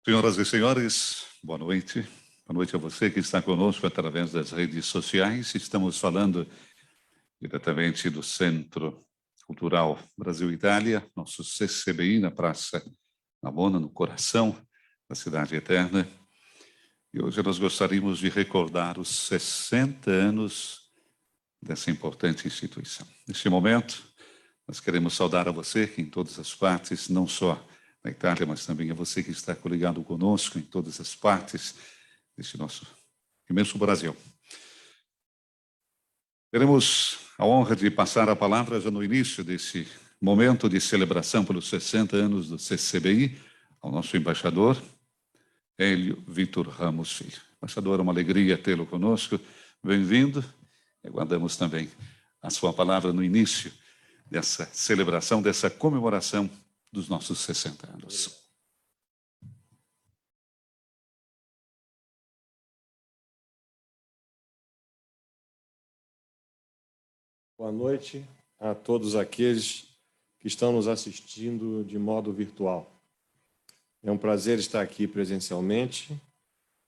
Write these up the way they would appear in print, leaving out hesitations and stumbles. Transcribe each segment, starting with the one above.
Senhoras e senhores, boa noite. Boa noite a você que está conosco através das redes sociais. Estamos falando diretamente do Centro Cultural Brasil-Itália, nosso CCBI, na Praça Navona, no coração da Cidade Eterna. E hoje nós gostaríamos de recordar os 60 anos dessa importante instituição. Neste momento, nós queremos saudar a você que em todas as partes, não só na Itália, mas também a você que está coligado conosco em todas as partes deste nosso imenso Brasil. Teremos a honra de passar a palavra já no início desse momento de celebração pelos 60 anos do CCBI ao nosso embaixador, Hélio Vitor Ramos Filho. Embaixador, é uma alegria tê-lo conosco. Bem-vindo. Aguardamos também a sua palavra no início dessa celebração, dessa comemoração dos nossos 60 anos. Boa noite a todos aqueles que estão nos assistindo de modo virtual. É um prazer estar aqui presencialmente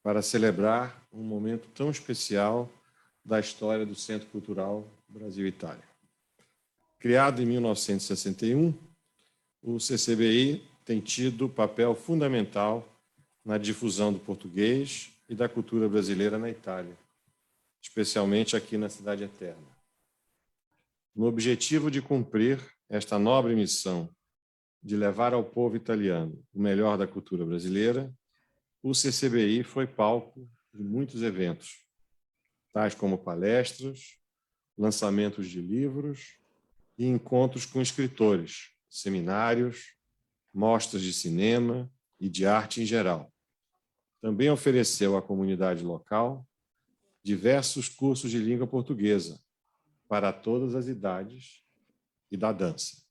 para celebrar um momento tão especial da história do Centro Cultural Brasil-Itália. Criado em 1961, o CCBI tem tido papel fundamental na difusão do português e da cultura brasileira na Itália, especialmente aqui na Cidade Eterna. No objetivo de cumprir esta nobre missão de levar ao povo italiano o melhor da cultura brasileira, o CCBI foi palco de muitos eventos, tais como palestras, lançamentos de livros e encontros com escritores, seminários, mostras de cinema e de arte em geral. Também ofereceu à comunidade local diversos cursos de língua portuguesa para todas as idades e da dança.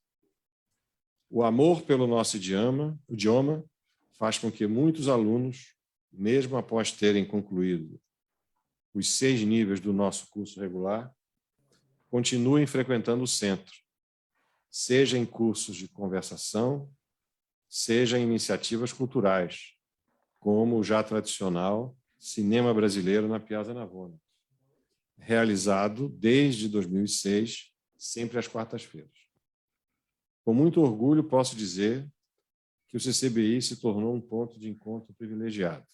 O amor pelo nosso idioma faz com que muitos alunos, mesmo após terem concluído os 6 níveis do nosso curso regular, continuem frequentando o centro, seja em cursos de conversação, seja em iniciativas culturais, como o já tradicional Cinema Brasileiro na Piazza Navona, realizado desde 2006, sempre às quartas-feiras. Com muito orgulho, posso dizer que o CCBI se tornou um ponto de encontro privilegiado.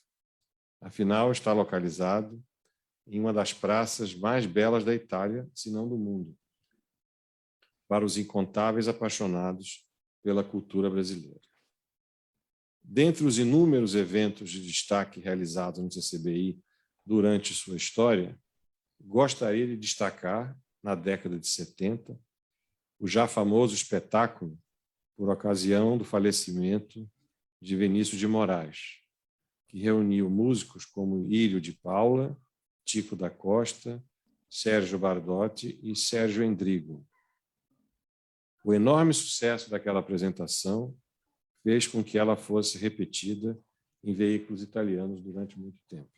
Afinal, está localizado em uma das praças mais belas da Itália, se não do mundo, para os incontáveis apaixonados pela cultura brasileira. Dentre os inúmeros eventos de destaque realizados no CCBI durante sua história, gostaria de destacar, na década de 70, o já famoso espetáculo por ocasião do falecimento de Vinícius de Moraes, que reuniu músicos como Írio de Paula, Tico da Costa, Sérgio Bardotti e Sérgio Endrigo. O enorme sucesso daquela apresentação fez com que ela fosse repetida em veículos italianos durante muito tempo.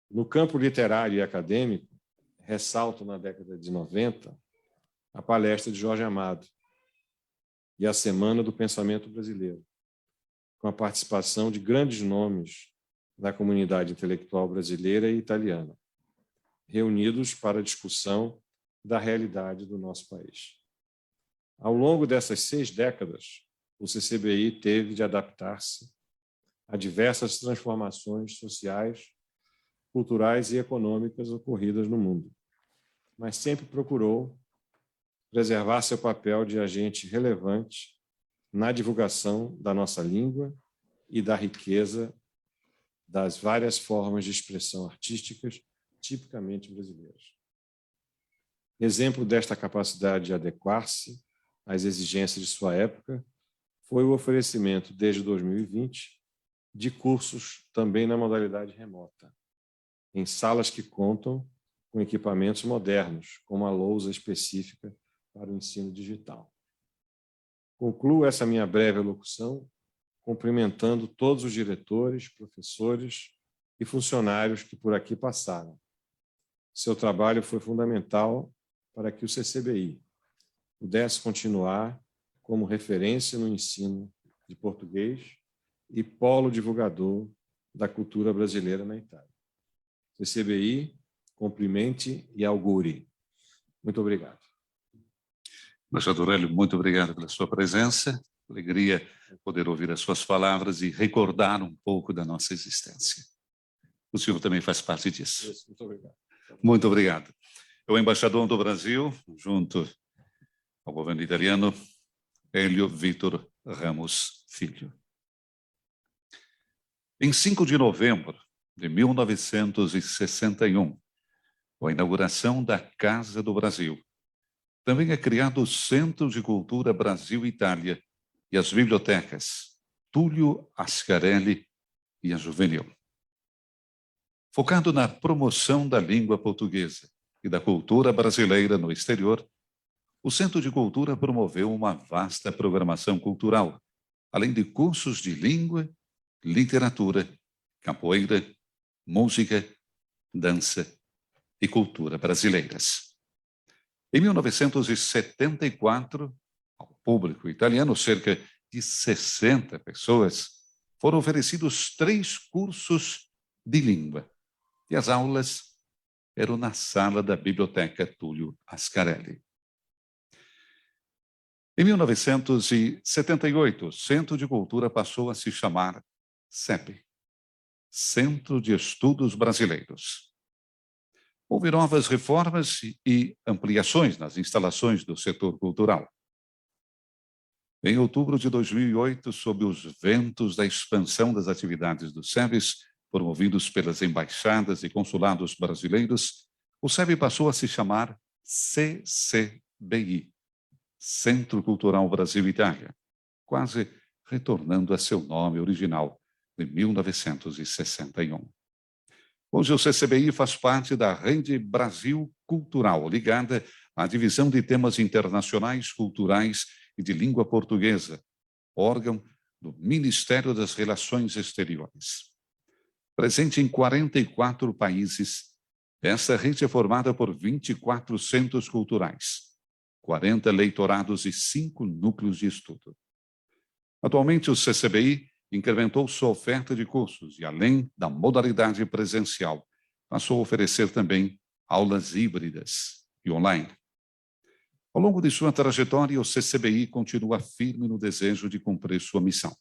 No campo literário e acadêmico, ressalto na década de 90 a palestra de Jorge Amado e a Semana do Pensamento Brasileiro, com a participação de grandes nomes da comunidade intelectual brasileira e italiana, reunidos para a discussão da realidade do nosso país. Ao longo dessas 6 décadas, o CCBI teve de adaptar-se a diversas transformações sociais, culturais e econômicas ocorridas no mundo, mas sempre procurou preservar seu papel de agente relevante na divulgação da nossa língua e da riqueza das várias formas de expressão artísticas tipicamente brasileiras. Exemplo desta capacidade de adequar-se às exigências de sua época foi o oferecimento, desde 2020, de cursos também na modalidade remota, em salas que contam com equipamentos modernos, como a lousa específica para o ensino digital. Concluo essa minha breve alocução cumprimentando todos os diretores, professores e funcionários que por aqui passaram. Seu trabalho foi fundamental para que o CCBI pudesse continuar como referência no ensino de português e polo divulgador da cultura brasileira na Itália. CCBI, cumprimente e augure. Muito obrigado. Embaixador Hélio, muito obrigado pela sua presença. Alegria poder ouvir as suas palavras e recordar um pouco da nossa existência. O senhor também faz parte disso. Isso, muito obrigado. Muito obrigado. É o embaixador do Brasil, junto ao governo italiano, Hélio Vítor Ramos Filho. Em 5 de novembro de 1961, com a inauguração da Casa do Brasil, também é criado o Centro de Cultura Brasil-Itália e as bibliotecas Túlio Ascarelli e a Juvenil. Focado na promoção da língua portuguesa e da cultura brasileira no exterior, o Centro de Cultura promoveu uma vasta programação cultural, além de cursos de língua, literatura, capoeira, música, dança e cultura brasileiras. Em 1974, ao público italiano, cerca de 60 pessoas, foram oferecidos 3 cursos de língua. E as aulas eram na sala da Biblioteca Túlio Ascarelli. Em 1978, o Centro de Cultura passou a se chamar CEB, Centro de Estudos Brasileiros. Houve novas reformas e ampliações nas instalações do setor cultural. Em outubro de 2008, sob os ventos da expansão das atividades do SEBS, promovidos pelas embaixadas e consulados brasileiros, o SEB passou a se chamar CCBI, Centro Cultural Brasil-Itália, quase retornando a seu nome original, de 1961. Hoje o CCBI faz parte da Rede Brasil Cultural, ligada à Divisão de Temas Internacionais, Culturais e de Língua Portuguesa, órgão do Ministério das Relações Exteriores. Presente em 44 países, essa rede é formada por 24 centros culturais, 40 leitorados e 5 núcleos de estudo. Atualmente, o CCBI incrementou sua oferta de cursos e, além da modalidade presencial, passou a oferecer também aulas híbridas e online. Ao longo de sua trajetória, o CCBI continua firme no desejo de cumprir sua missão: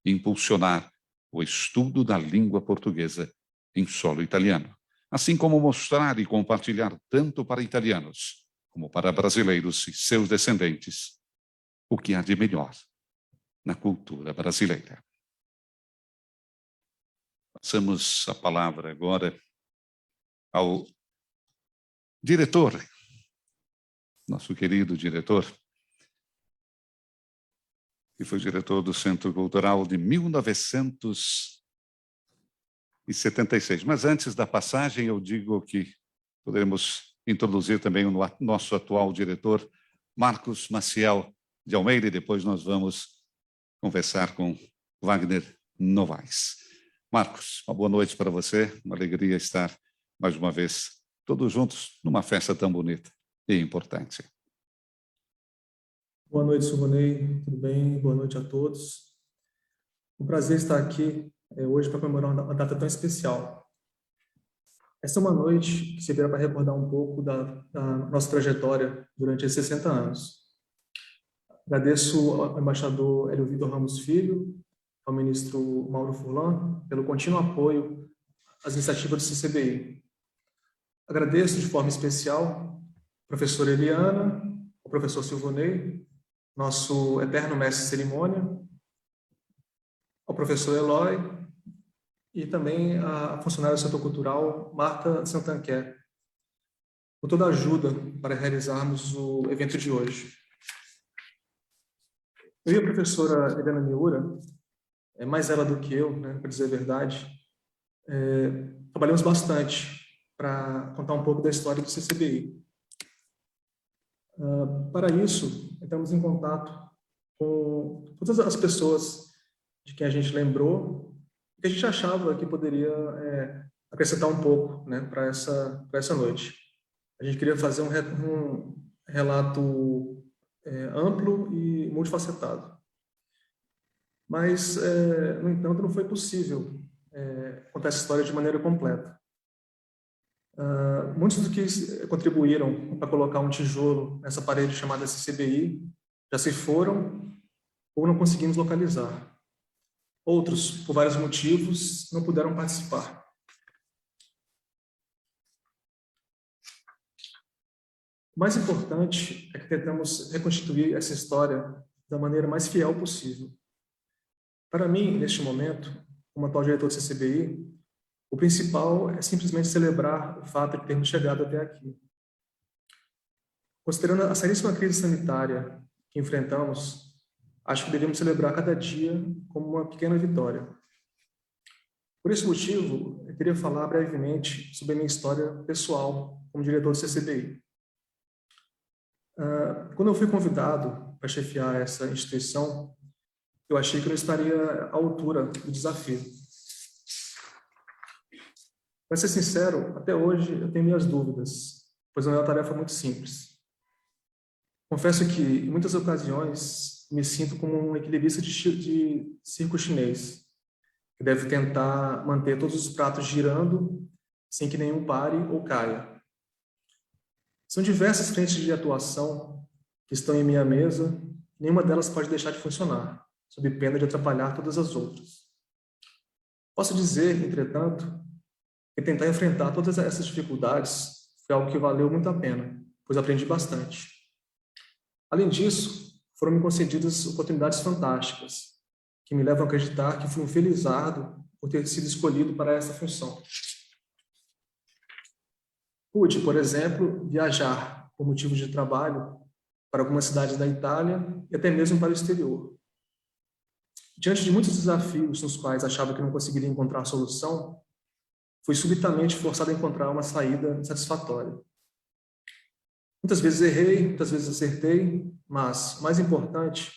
impulsionar o estudo da língua portuguesa em solo italiano, assim como mostrar e compartilhar tanto para italianos como para brasileiros e seus descendentes o que há de melhor na cultura brasileira. Passamos a palavra agora ao diretor, nosso querido diretor, que foi diretor do Centro Cultural de 1976. Mas antes da passagem, eu digo que poderemos introduzir também o nosso atual diretor, Marcos Maciel de Almeida, e depois nós vamos conversar com Wagner Novaes. Marcos, uma boa noite para você, uma alegria estar mais uma vez todos juntos numa festa tão bonita e importante. Boa noite, Silvanei, tudo bem? Boa noite a todos. Um prazer estar aqui hoje para comemorar uma data tão especial. Essa é uma noite que servirá para recordar um pouco da nossa trajetória durante esses 60 anos. Agradeço ao embaixador Hélio Vítor Ramos Filho, ao ministro Mauro Furlan, pelo contínuo apoio às iniciativas do CCBI. Agradeço de forma especial a professora Eliana, ao professor Silvanei, nosso eterno mestre de cerimônia, ao professor Eloy e também a funcionária do setor cultural, Marta Santanquer, por toda a ajuda para realizarmos o evento de hoje. Eu e a professora Helena Miura, mais ela do que eu, né, para dizer a verdade, trabalhamos bastante para contar um pouco da história do CCBI. Para isso, entramos em contato com todas as pessoas de quem a gente lembrou, que a gente achava que poderia acrescentar um pouco, né, para essa noite. A gente queria fazer um relato amplo e multifacetado. mas, no entanto, não foi possível contar essa história de maneira completa. Muitos dos que contribuíram para colocar um tijolo nessa parede chamada CCBI já se foram ou não conseguimos localizar. Outros, por vários motivos, não puderam participar. O mais importante é que tentamos reconstituir essa história da maneira mais fiel possível. Para mim, neste momento, como atual diretor do CCBI, o principal é simplesmente celebrar o fato de termos chegado até aqui. Considerando a seríssima crise sanitária que enfrentamos, acho que devemos celebrar cada dia como uma pequena vitória. Por esse motivo, eu queria falar brevemente sobre a minha história pessoal como diretor do CCBI. Quando eu fui convidado para chefiar essa instituição, eu achei que eu não estaria à altura do desafio. Para ser sincero, até hoje eu tenho minhas dúvidas, pois não é uma tarefa muito simples. Confesso que, em muitas ocasiões, me sinto como um equilibrista de circo chinês, que deve tentar manter todos os pratos girando sem que nenhum pare ou caia. São diversas frentes de atuação que estão em minha mesa, nenhuma delas pode deixar de funcionar, sob pena de atrapalhar todas as outras. Posso dizer, entretanto, que tentar enfrentar todas essas dificuldades foi algo que valeu muito a pena, pois aprendi bastante. Além disso, foram me concedidas oportunidades fantásticas, que me levam a acreditar que fui um felizardo por ter sido escolhido para essa função. Pude, por exemplo, viajar por motivos de trabalho para algumas cidades da Itália e até mesmo para o exterior. Diante de muitos desafios nos quais achava que não conseguiria encontrar solução, fui subitamente forçado a encontrar uma saída satisfatória. Muitas vezes errei, muitas vezes acertei, mas o mais importante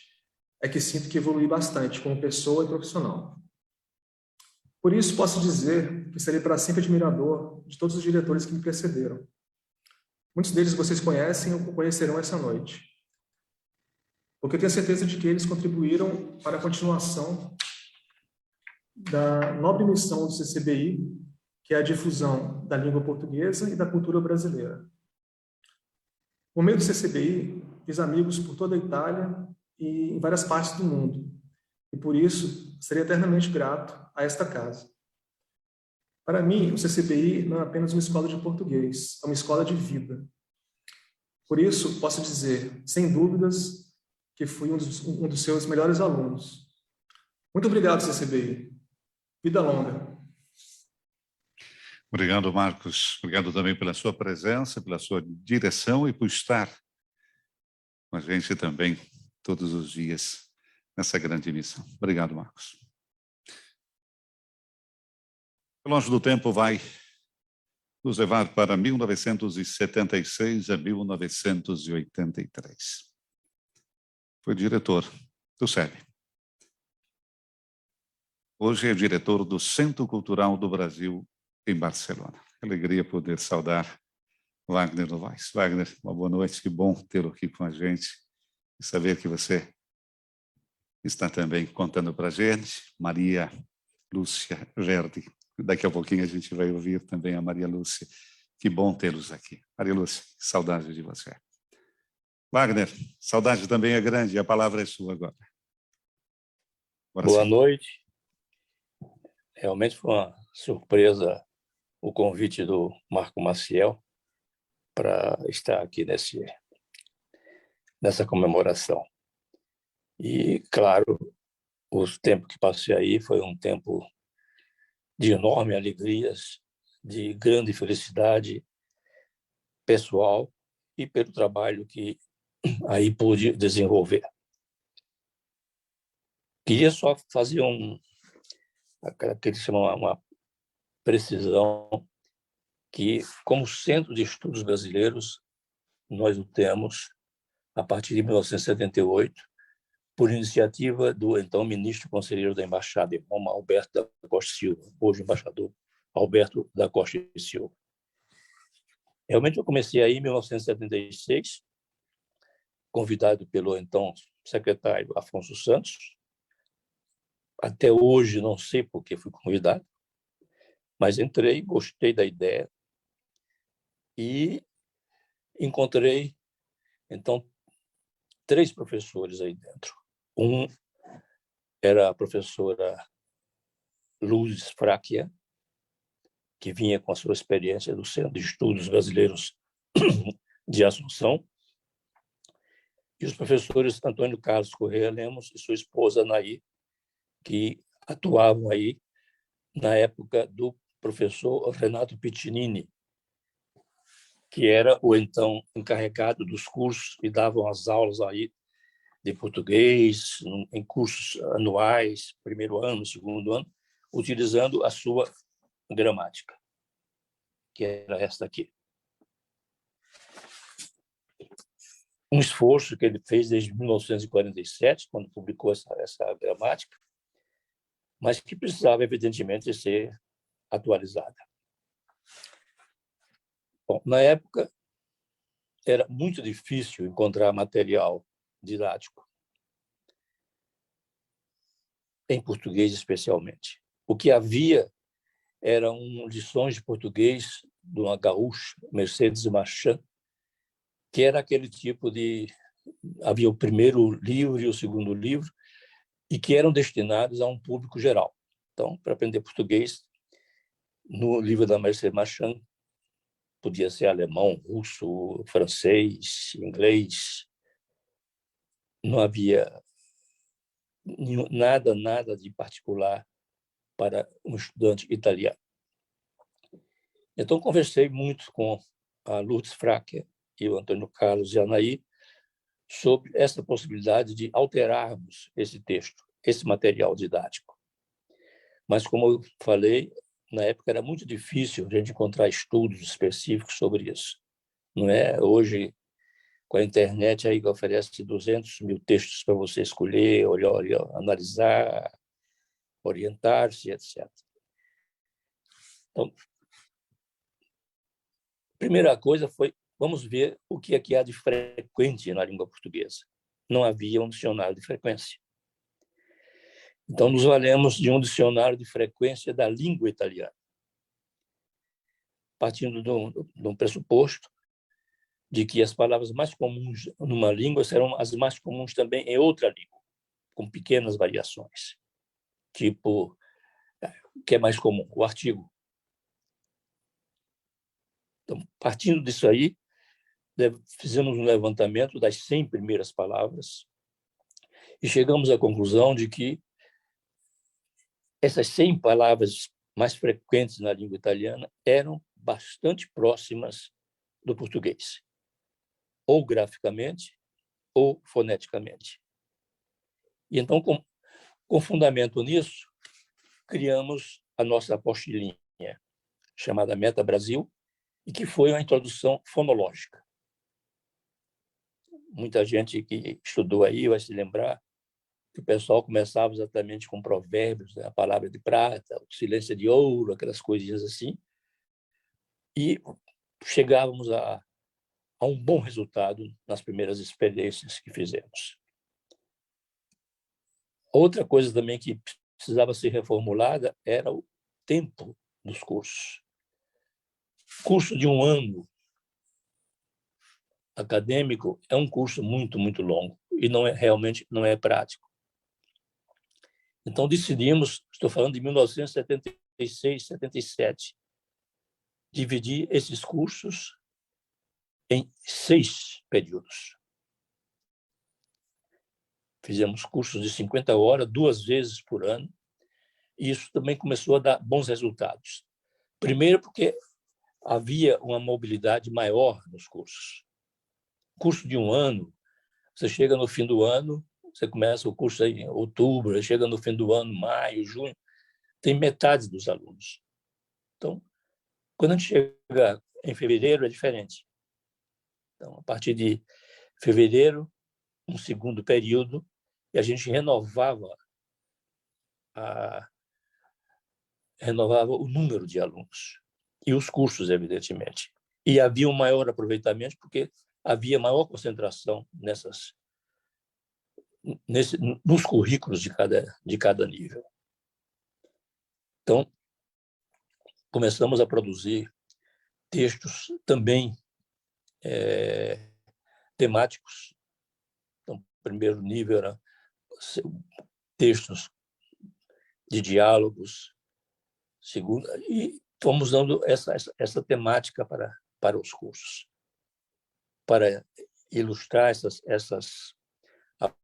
é que sinto que evolui bastante como pessoa e profissional. Por isso, posso dizer que serei para sempre admirador de todos os diretores que me precederam. Muitos deles vocês conhecem ou conhecerão essa noite, porque eu tenho certeza de que eles contribuíram para a continuação da nobre missão do CCBI, que é a difusão da língua portuguesa e da cultura brasileira. Por meio do CCBI, fiz amigos por toda a Itália e em várias partes do mundo, e por isso serei eternamente grato a esta casa. Para mim, o CCBI não é apenas uma escola de português, é uma escola de vida. Por isso, posso dizer, sem dúvidas, que fui um dos seus melhores alunos. Muito obrigado, CCBI. Vida longa. Obrigado, Marcos. Obrigado também pela sua presença, pela sua direção e por estar com a gente também todos os dias nessa grande missão. Obrigado, Marcos. O Longe do Tempo vai nos levar para 1976 a 1983. Foi diretor do SEB. Hoje é diretor do Centro Cultural do Brasil, em Barcelona. Alegria poder saudar Wagner Novaes. Wagner, uma boa noite, que bom tê-lo aqui com a gente e saber que você está também contando para a gente. Maria Lúcia Verdi. Daqui a pouquinho a gente vai ouvir também a Maria Lúcia. Que bom tê-los aqui. Maria Lúcia, saudade de você. Wagner, saudade também é grande, a palavra é sua agora. Boa noite. Realmente foi uma surpresa o convite do Marco Maciel para estar aqui nessa comemoração. E, claro, o tempo que passei aí foi um tempo de enorme alegrias, de grande felicidade pessoal e pelo trabalho que aí pude desenvolver. Queria só fazer aquele chama uma precisão que, como Centro de Estudos Brasileiros, nós o temos a partir de 1978, por iniciativa do então ministro conselheiro da Embaixada em Roma, Alberto da Costa e Silva, hoje embaixador Alberto da Costa e Silva. Realmente eu comecei aí em 1976, convidado pelo então secretário Afonso Santos, Até hoje não sei por que fui convidado, mas entrei, gostei da ideia e encontrei, então, 3 professores aí dentro. Um era a professora Luz Fracchia, que vinha com a sua experiência do Centro de Estudos Brasileiros de Assunção, e os professores Antônio Carlos Correia Lemos e sua esposa Anaí, que atuavam aí na época do professor Renato Piccinini, que era o então encarregado dos cursos e davam as aulas aí de português em cursos anuais, primeiro ano, segundo ano, utilizando a sua gramática, que era esta aqui. Um esforço que ele fez desde 1947, quando publicou essa gramática, mas que precisava, evidentemente, ser atualizada. Bom, na época, era muito difícil encontrar material didático, em português especialmente. O que havia eram lições de português de uma gaúcha, Mercedes Marchand, que era aquele tipo de... Havia o primeiro livro e o segundo livro, e que eram destinados a um público geral. Então, para aprender português, no livro da Mercedes Marchand, podia ser alemão, russo, francês, inglês. Não havia nada de particular para um estudante italiano. Então, conversei muito com a Lourdes Fracchia e o Antônio Carlos e a Anaí sobre essa possibilidade de alterarmos esse texto, esse material didático. Mas, como eu falei, na época era muito difícil a gente encontrar estudos específicos sobre isso. Não é? Hoje, com a internet, aí que oferece 200 mil textos para você escolher, olhar, analisar, orientar-se, etc. Então, a primeira coisa foi, vamos ver o que há de frequente na língua portuguesa. Não havia um dicionário de frequência. Então, nos valemos de um dicionário de frequência da língua italiana, partindo de um pressuposto de que as palavras mais comuns numa língua serão as mais comuns também em outra língua, com pequenas variações. Tipo, o que é mais comum? O artigo. Então, partindo disso aí, fizemos um levantamento das 100 primeiras palavras e chegamos à conclusão de que essas 100 palavras mais frequentes na língua italiana eram bastante próximas do português, ou graficamente, ou foneticamente. E então, com fundamento nisso, criamos a nossa apostilinha, chamada Meta Brasil, e que foi uma introdução fonológica. Muita gente que estudou aí vai se lembrar que o pessoal começava exatamente com provérbios, né? A palavra de prata, o silêncio de ouro, aquelas coisinhas assim, e chegávamos a um bom resultado nas primeiras experiências que fizemos. Outra coisa também que precisava ser reformulada era o tempo dos cursos. Curso de 1 ano acadêmico é um curso muito, muito longo e realmente não é prático. Então, decidimos, estou falando de 1976, 77, dividir esses cursos em 6 períodos. Fizemos cursos de 50 horas, 2 vezes por ano, e isso também começou a dar bons resultados. Primeiro, porque havia uma mobilidade maior nos cursos. Curso de 1 ano, você chega no fim do ano, você começa o curso aí em outubro, chega no fim do ano, maio, junho, tem metade dos alunos. Então, quando a gente chega em fevereiro, é diferente. Então, a partir de fevereiro, um segundo período, e a gente renovava o número de alunos e os cursos, evidentemente. E havia um maior aproveitamento porque havia maior concentração nos currículos de cada nível. Então, começamos a produzir textos também temáticos. Então, o primeiro nível era textos de diálogos, segundo, e fomos dando essa temática para os cursos, para ilustrar essas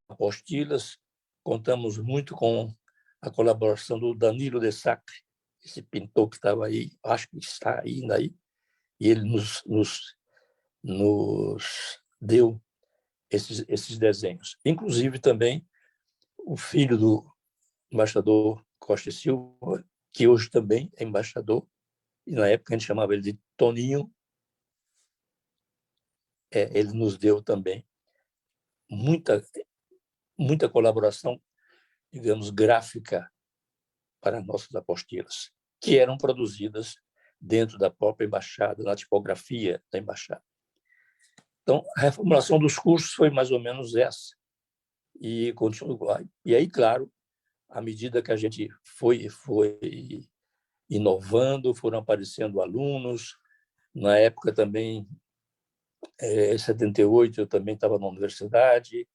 apostilas. Contamos muito com a colaboração do Danilo de Sacre, esse pintor que estava aí, acho que está ainda aí, e ele nos deu esses desenhos. Inclusive também o filho do embaixador Costa e Silva, que hoje também é embaixador, e na época a gente chamava ele de Toninho, ele nos deu também muita colaboração, digamos, gráfica para nossas apostilas, que eram produzidas dentro da própria embaixada, na tipografia da embaixada. Então, a reformulação dos cursos foi mais ou menos essa. E continuou. E aí, claro, à medida que a gente foi inovando, foram aparecendo alunos. Na época também, em 78, eu também estava na universidade,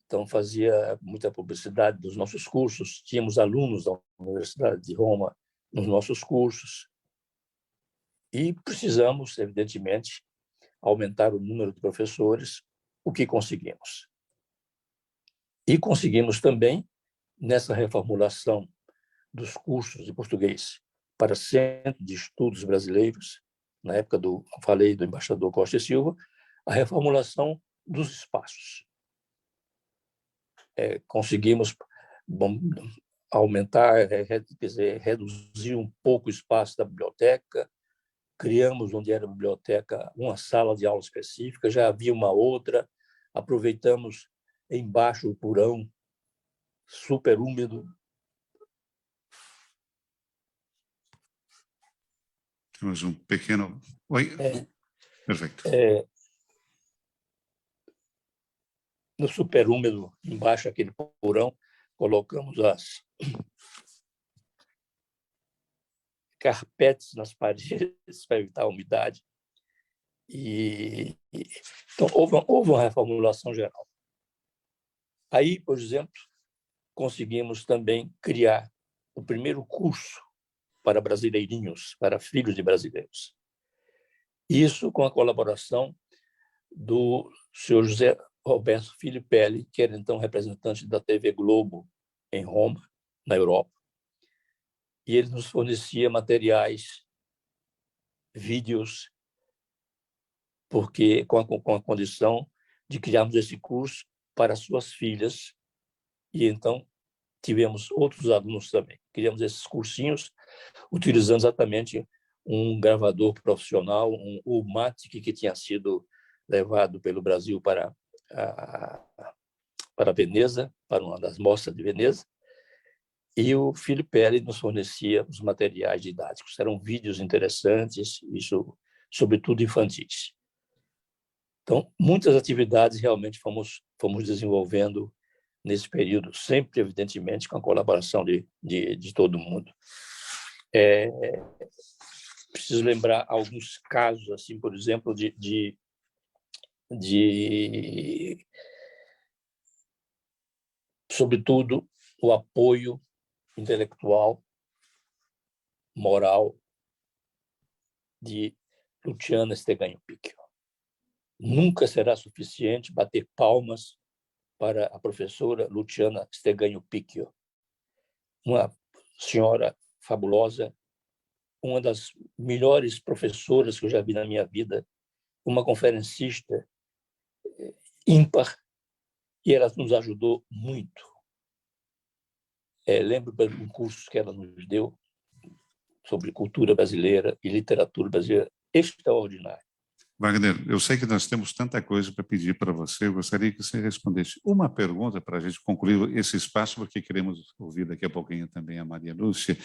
então fazia muita publicidade dos nossos cursos. Tínhamos alunos da Universidade de Roma nos nossos cursos. E precisamos, evidentemente, aumentar o número de professores, o que conseguimos. E conseguimos também, nessa reformulação dos cursos de português para Centro de Estudos Brasileiros, na época falei do embaixador Costa e Silva, a reformulação dos espaços. Conseguimos aumentar, quer dizer, reduzir um pouco o espaço da biblioteca. Criamos, onde era a biblioteca, uma sala de aula específica, já havia uma outra. Aproveitamos embaixo o porão, super úmido. Temos um pequeno... Oi? Perfeito. No super úmido, embaixo aquele porão, colocamos as carpetes nas paredes para evitar a umidade. Então, houve uma reformulação geral. Aí, por exemplo, conseguimos também criar o primeiro curso para brasileirinhos, para filhos de brasileiros. Isso com a colaboração do senhor José Roberto Filipelli, que era então representante da TV Globo em Roma, na Europa, e ele nos fornecia materiais, vídeos, porque com a condição de criarmos esse curso para suas filhas, e então tivemos outros alunos também. Criamos esses cursinhos utilizando exatamente um gravador profissional, o Matic, que tinha sido levado pelo Brasil para Veneza, para uma das mostras de Veneza, e o Filipelli nos fornecia os materiais didáticos. Eram vídeos interessantes, isso, sobretudo infantis. Então, muitas atividades realmente fomos desenvolvendo nesse período, sempre, evidentemente, com a colaboração de todo mundo. Preciso lembrar alguns casos, assim, por exemplo, sobretudo, o apoio intelectual, moral de Luciana Esteganho-Picchio. Nunca será suficiente bater palmas para a professora Luciana Esteganho-Picchio, uma senhora fabulosa, uma das melhores professoras que eu já vi na minha vida, uma conferencista ímpar, e ela nos ajudou muito. Lembro de um curso que ela nos deu sobre cultura brasileira e literatura brasileira extraordinário. Wagner, eu sei que nós temos tanta coisa para pedir para você, eu gostaria que você respondesse uma pergunta para a gente concluir esse espaço, porque queremos ouvir daqui a pouquinho também a Maria Lúcia.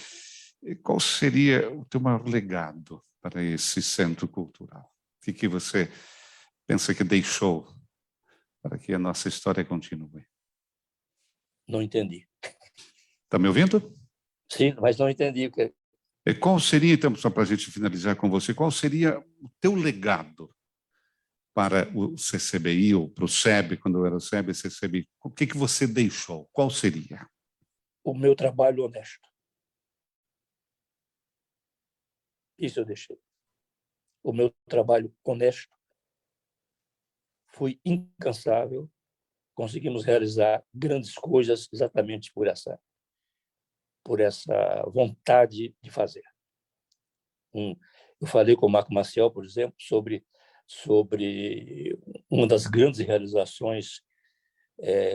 Qual seria o teu maior legado para esse centro cultural? O que você pensa que deixou para que a nossa história continue? Não entendi. Está me ouvindo? Sim, mas não entendi o que. E qual seria, então, só para a gente finalizar com você, qual seria o teu legado para o CCBI, ou para o SEB, quando era o SEB e CCBI? O que você deixou? Qual seria? O meu trabalho honesto. Isso eu deixei. O meu trabalho honesto. Fui incansável. Conseguimos realizar grandes coisas exatamente por essa vontade de fazer. Eu falei com o Marco Maciel, por exemplo, sobre uma das grandes realizações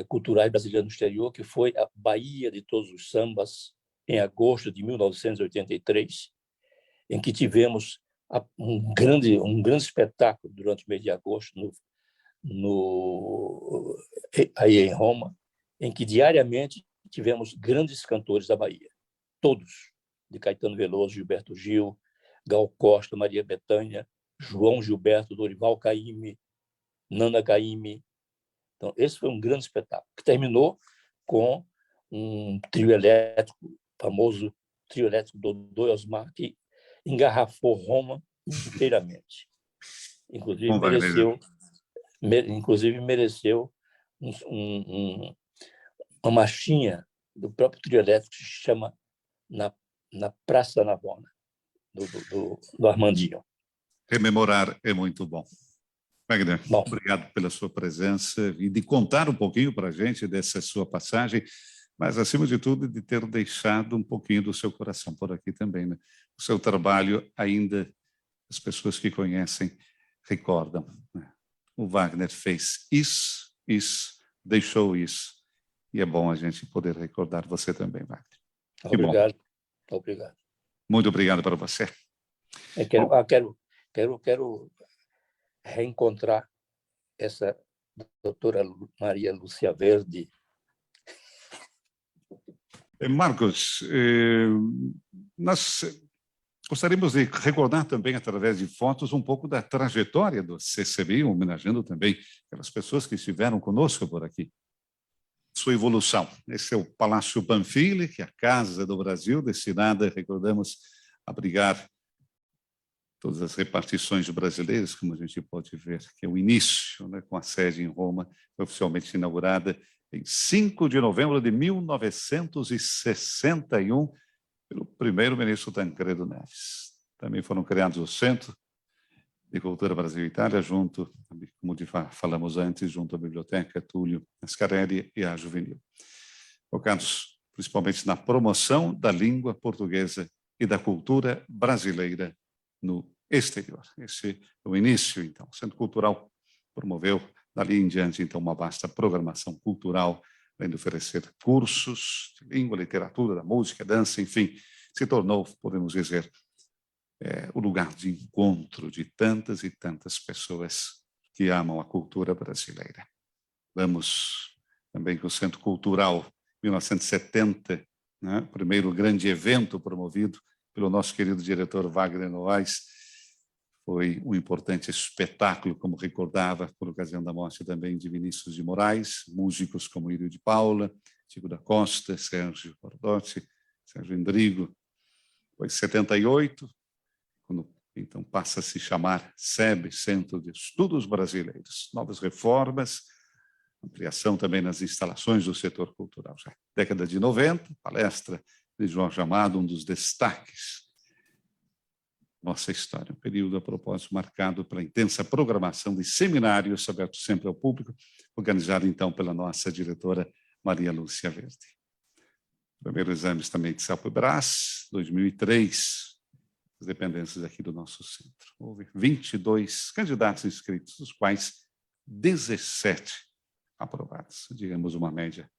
culturais brasileiras no exterior, que foi a Bahia de Todos os Sambas, em agosto de 1983, em que tivemos um grande espetáculo durante o mês de agosto aí em Roma, em que diariamente tivemos grandes cantores da Bahia, todos, de Caetano Veloso, Gilberto Gil, Gal Costa, Maria Bethânia, João Gilberto, Dorival Caymmi, Nana Caymmi. Então, esse foi um grande espetáculo, que terminou com um trio elétrico, famoso trio elétrico do Dodô e Osmar, que engarrafou Roma inteiramente. Inclusive, Bom, Wagner, mereceu uma marchinha do próprio trio elétrico que se chama na Praça da Navona, do Armandinho. rememorar é muito bom. Wagner, Bom, obrigado pela sua presença e de contar um pouquinho para a gente dessa sua passagem, mas, acima de tudo, de ter deixado um pouquinho do seu coração por aqui também, né? O seu trabalho ainda, as pessoas que conhecem, recordam, né? O Wagner fez isso, deixou isso, e é bom a gente poder recordar você também, Wagner. Que bom. Obrigado. Muito obrigado para você. Quero reencontrar essa doutora Maria Lúcia Verde. Marcos, nós gostaríamos de recordar também, através de fotos, um pouco da trajetória do CCBI, homenageando também aquelas pessoas que estiveram conosco por aqui. Sua evolução. Esse é o Palácio Panfili, que é a Casa do Brasil, destinada, recordamos, a abrigar todas as repartições brasileiras, como a gente pode ver, que é o início, né, com a sede em Roma, foi oficialmente inaugurada em 5 de novembro de 1961, pelo primeiro-ministro Tancredo Neves. Também foram criados o Centro de Cultura Brasil e Itália, junto, como falamos antes, junto à Biblioteca Túlio Ascarelli e à Juvenil. Focados principalmente na promoção da língua portuguesa e da cultura brasileira no exterior. Esse é o início, então. O Centro Cultural promoveu, dali em diante, então, uma vasta programação cultural, além de oferecer cursos de língua, literatura, da música, dança, enfim, se tornou, podemos dizer, o lugar de encontro de tantas e tantas pessoas que amam a cultura brasileira. Vamos também com o Centro Cultural 1970, né, o primeiro grande evento promovido pelo nosso querido diretor Wagner Novaes. Foi um importante espetáculo, como recordava, por ocasião da morte também de Vinícius de Moraes, músicos como Írio de Paula, Tico da Costa, Sérgio Bordotti, Sérgio Endrigo. Foi em 78, quando então passa a se chamar SEB, Centro de Estudos Brasileiros. Novas reformas, ampliação também nas instalações do setor cultural. Já década de 90, palestra de Jorge Amado, um dos destaques da nossa história. Um período, a propósito, marcado pela intensa programação de seminários abertos sempre ao público, organizado então pela nossa diretora Maria Lúcia Verde. Primeiro exames também de Sapebras, 2003, as dependências aqui do nosso centro. Houve 22 candidatos inscritos, dos quais 17 aprovados, digamos uma média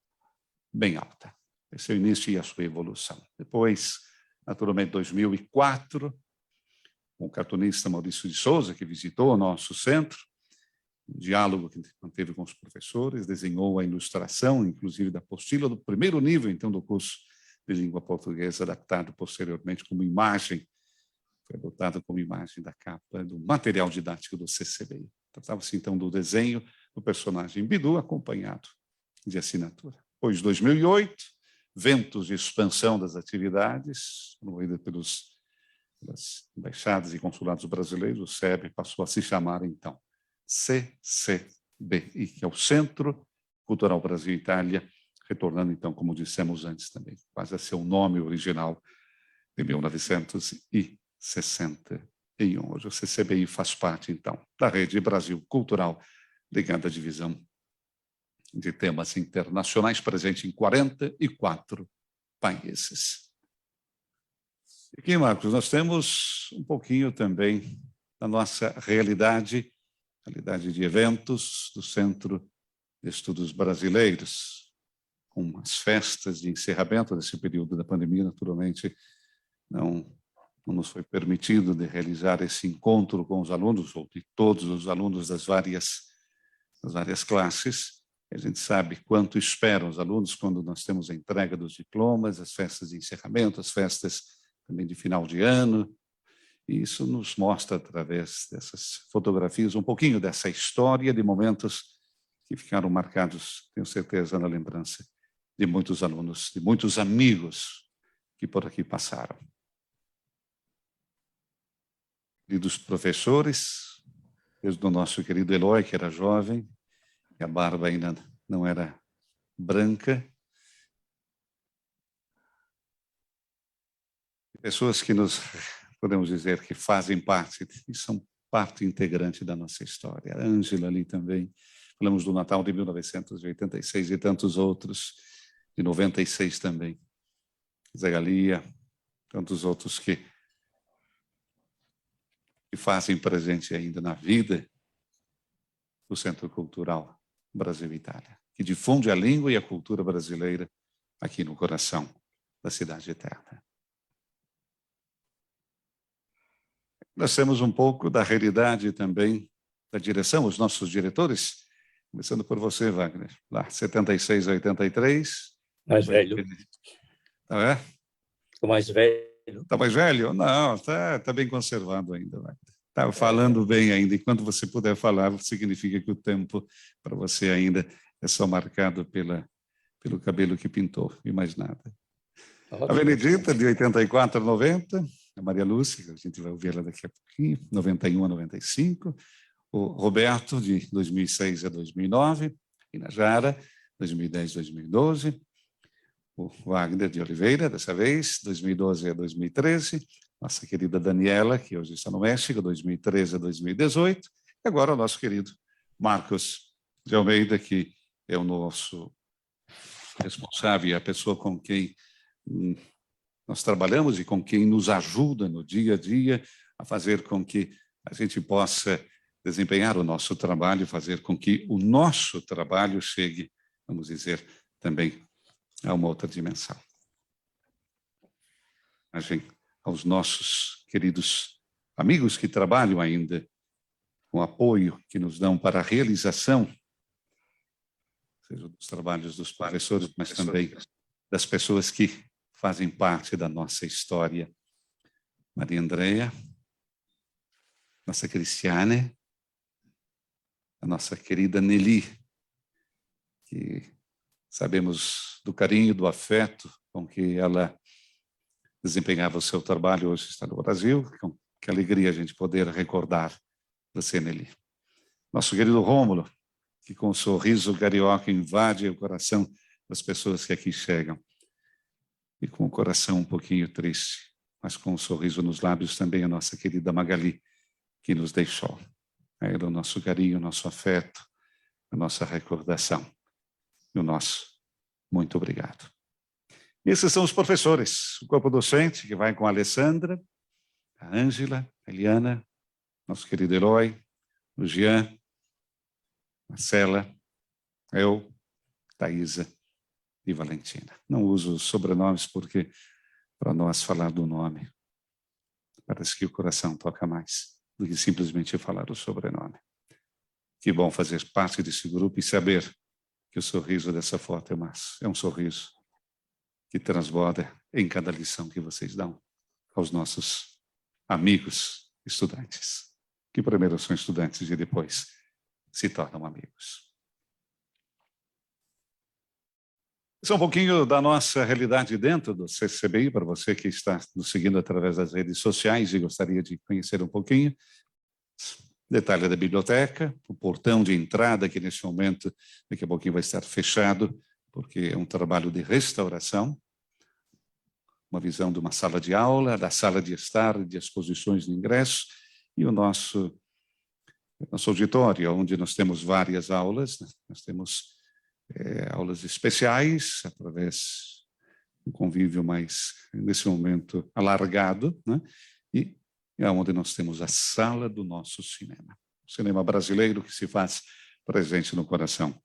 bem alta. Esse é o início e a sua evolução. Depois, naturalmente, 2004, com o cartunista Maurício de Souza, que visitou o nosso centro, um diálogo que manteve com os professores, desenhou a ilustração, inclusive da apostila do primeiro nível, então, do curso de língua portuguesa, adaptado posteriormente como imagem, foi adotado como imagem da capa do material didático do CCBI. Tratava-se, então, do desenho do personagem Bidu, acompanhado de assinatura. Depois, 2008, ventos de expansão das atividades, promovida pelas embaixadas e consulados brasileiros, o SEB passou a se chamar, então, CCBI, que é o Centro Cultural Brasil-Itália, retornando, então, como dissemos antes também, quase a seu nome original de 1961. Hoje o CCBI faz parte, então, da Rede Brasil Cultural, ligada à divisão de temas internacionais, presente em 44 países. E aqui, Marcos, nós temos um pouquinho também da nossa realidade de eventos do Centro de Estudos Brasileiros, com as festas de encerramento desse período da pandemia, naturalmente, não nos foi permitido de realizar esse encontro com os alunos, ou de todos os alunos das várias classes. A gente sabe quanto esperam os alunos quando nós temos a entrega dos diplomas, as festas de encerramento, as festas também de final de ano. E isso nos mostra, através dessas fotografias, um pouquinho dessa história de momentos que ficaram marcados, tenho certeza, na lembrança de muitos alunos, de muitos amigos que por aqui passaram. Queridos professores, desde o nosso querido Eloy, que era jovem, e a barba ainda não era branca, pessoas que nos, podemos dizer, que fazem parte e são parte integrante da nossa história. A Ângela ali também, falamos do Natal de 1986 e tantos outros, de 96 também. Zé Galia, tantos outros que fazem presente ainda na vida do Centro Cultural Brasil-Itália, que difunde a língua e a cultura brasileira aqui no coração da cidade eterna. Nós temos um pouco da realidade também da direção, os nossos diretores, começando por você, Wagner, lá, 76 a 83. Mais velho. Ah, é? O mais velho. Está mais velho? Não, está bem conservado ainda, Wagner. Está falando bem ainda. Enquanto você puder falar, significa que o tempo para você ainda é só marcado pelo cabelo que pintou, e mais nada. A Benedita, de 84 a 90, a Maria Lúcia, que a gente vai ouvir ela daqui a pouquinho, 91 a 95, o Roberto, de 2006 a 2009, Inajara, 2010 a 2012, o Wagner de Oliveira, dessa vez, 2012 a 2013, nossa querida Daniela, que hoje está no México, 2013 a 2018, e agora o nosso querido Marcos de Almeida, que é o nosso responsável, a pessoa com quem nós trabalhamos e com quem nos ajuda no dia a dia a fazer com que a gente possa desempenhar o nosso trabalho, fazer com que o nosso trabalho chegue, vamos dizer, também a uma outra dimensão. Aos nossos queridos amigos que trabalham ainda com apoio que nos dão para a realização, seja dos trabalhos dos professores, mas também das pessoas que fazem parte da nossa história. Maria Andréia, nossa Cristiane, a nossa querida Nelly, que sabemos do carinho, do afeto com que ela desempenhava o seu trabalho, hoje está no Brasil. Com que alegria a gente poder recordar você, Nelly. Nosso querido Rômulo, que com um sorriso carioca invade o coração das pessoas que aqui chegam. E com o coração um pouquinho triste, mas com um sorriso nos lábios também a nossa querida Magali, que nos deixou. A ela o nosso carinho, o nosso afeto, a nossa recordação e o nosso muito obrigado. Esses são os professores, o corpo docente, que vai com a Alessandra, a Ângela, a Eliana, nosso querido Eloy, o Jean, Marcela, eu, Thaisa e Valentina. Não uso os sobrenomes porque, para nós, falar do nome, parece que o coração toca mais do que simplesmente falar o sobrenome. Que bom fazer parte desse grupo e saber que o sorriso dessa foto é um sorriso que transborda em cada lição que vocês dão aos nossos amigos estudantes, que primeiro são estudantes e depois se tornam amigos. Esse é um pouquinho da nossa realidade dentro do CCBI, para você que está nos seguindo através das redes sociais e gostaria de conhecer um pouquinho. Detalhe da biblioteca, o portão de entrada, que nesse momento, daqui a pouquinho vai estar fechado, porque é um trabalho de restauração. Uma visão de uma sala de aula, da sala de estar, de exposições de ingresso, e o nosso auditório, onde nós temos várias aulas, né? Nós temos aulas especiais, através de um convívio mais, nesse momento, alargado, né? E é onde nós temos a sala do nosso cinema. O cinema brasileiro que se faz presente no coração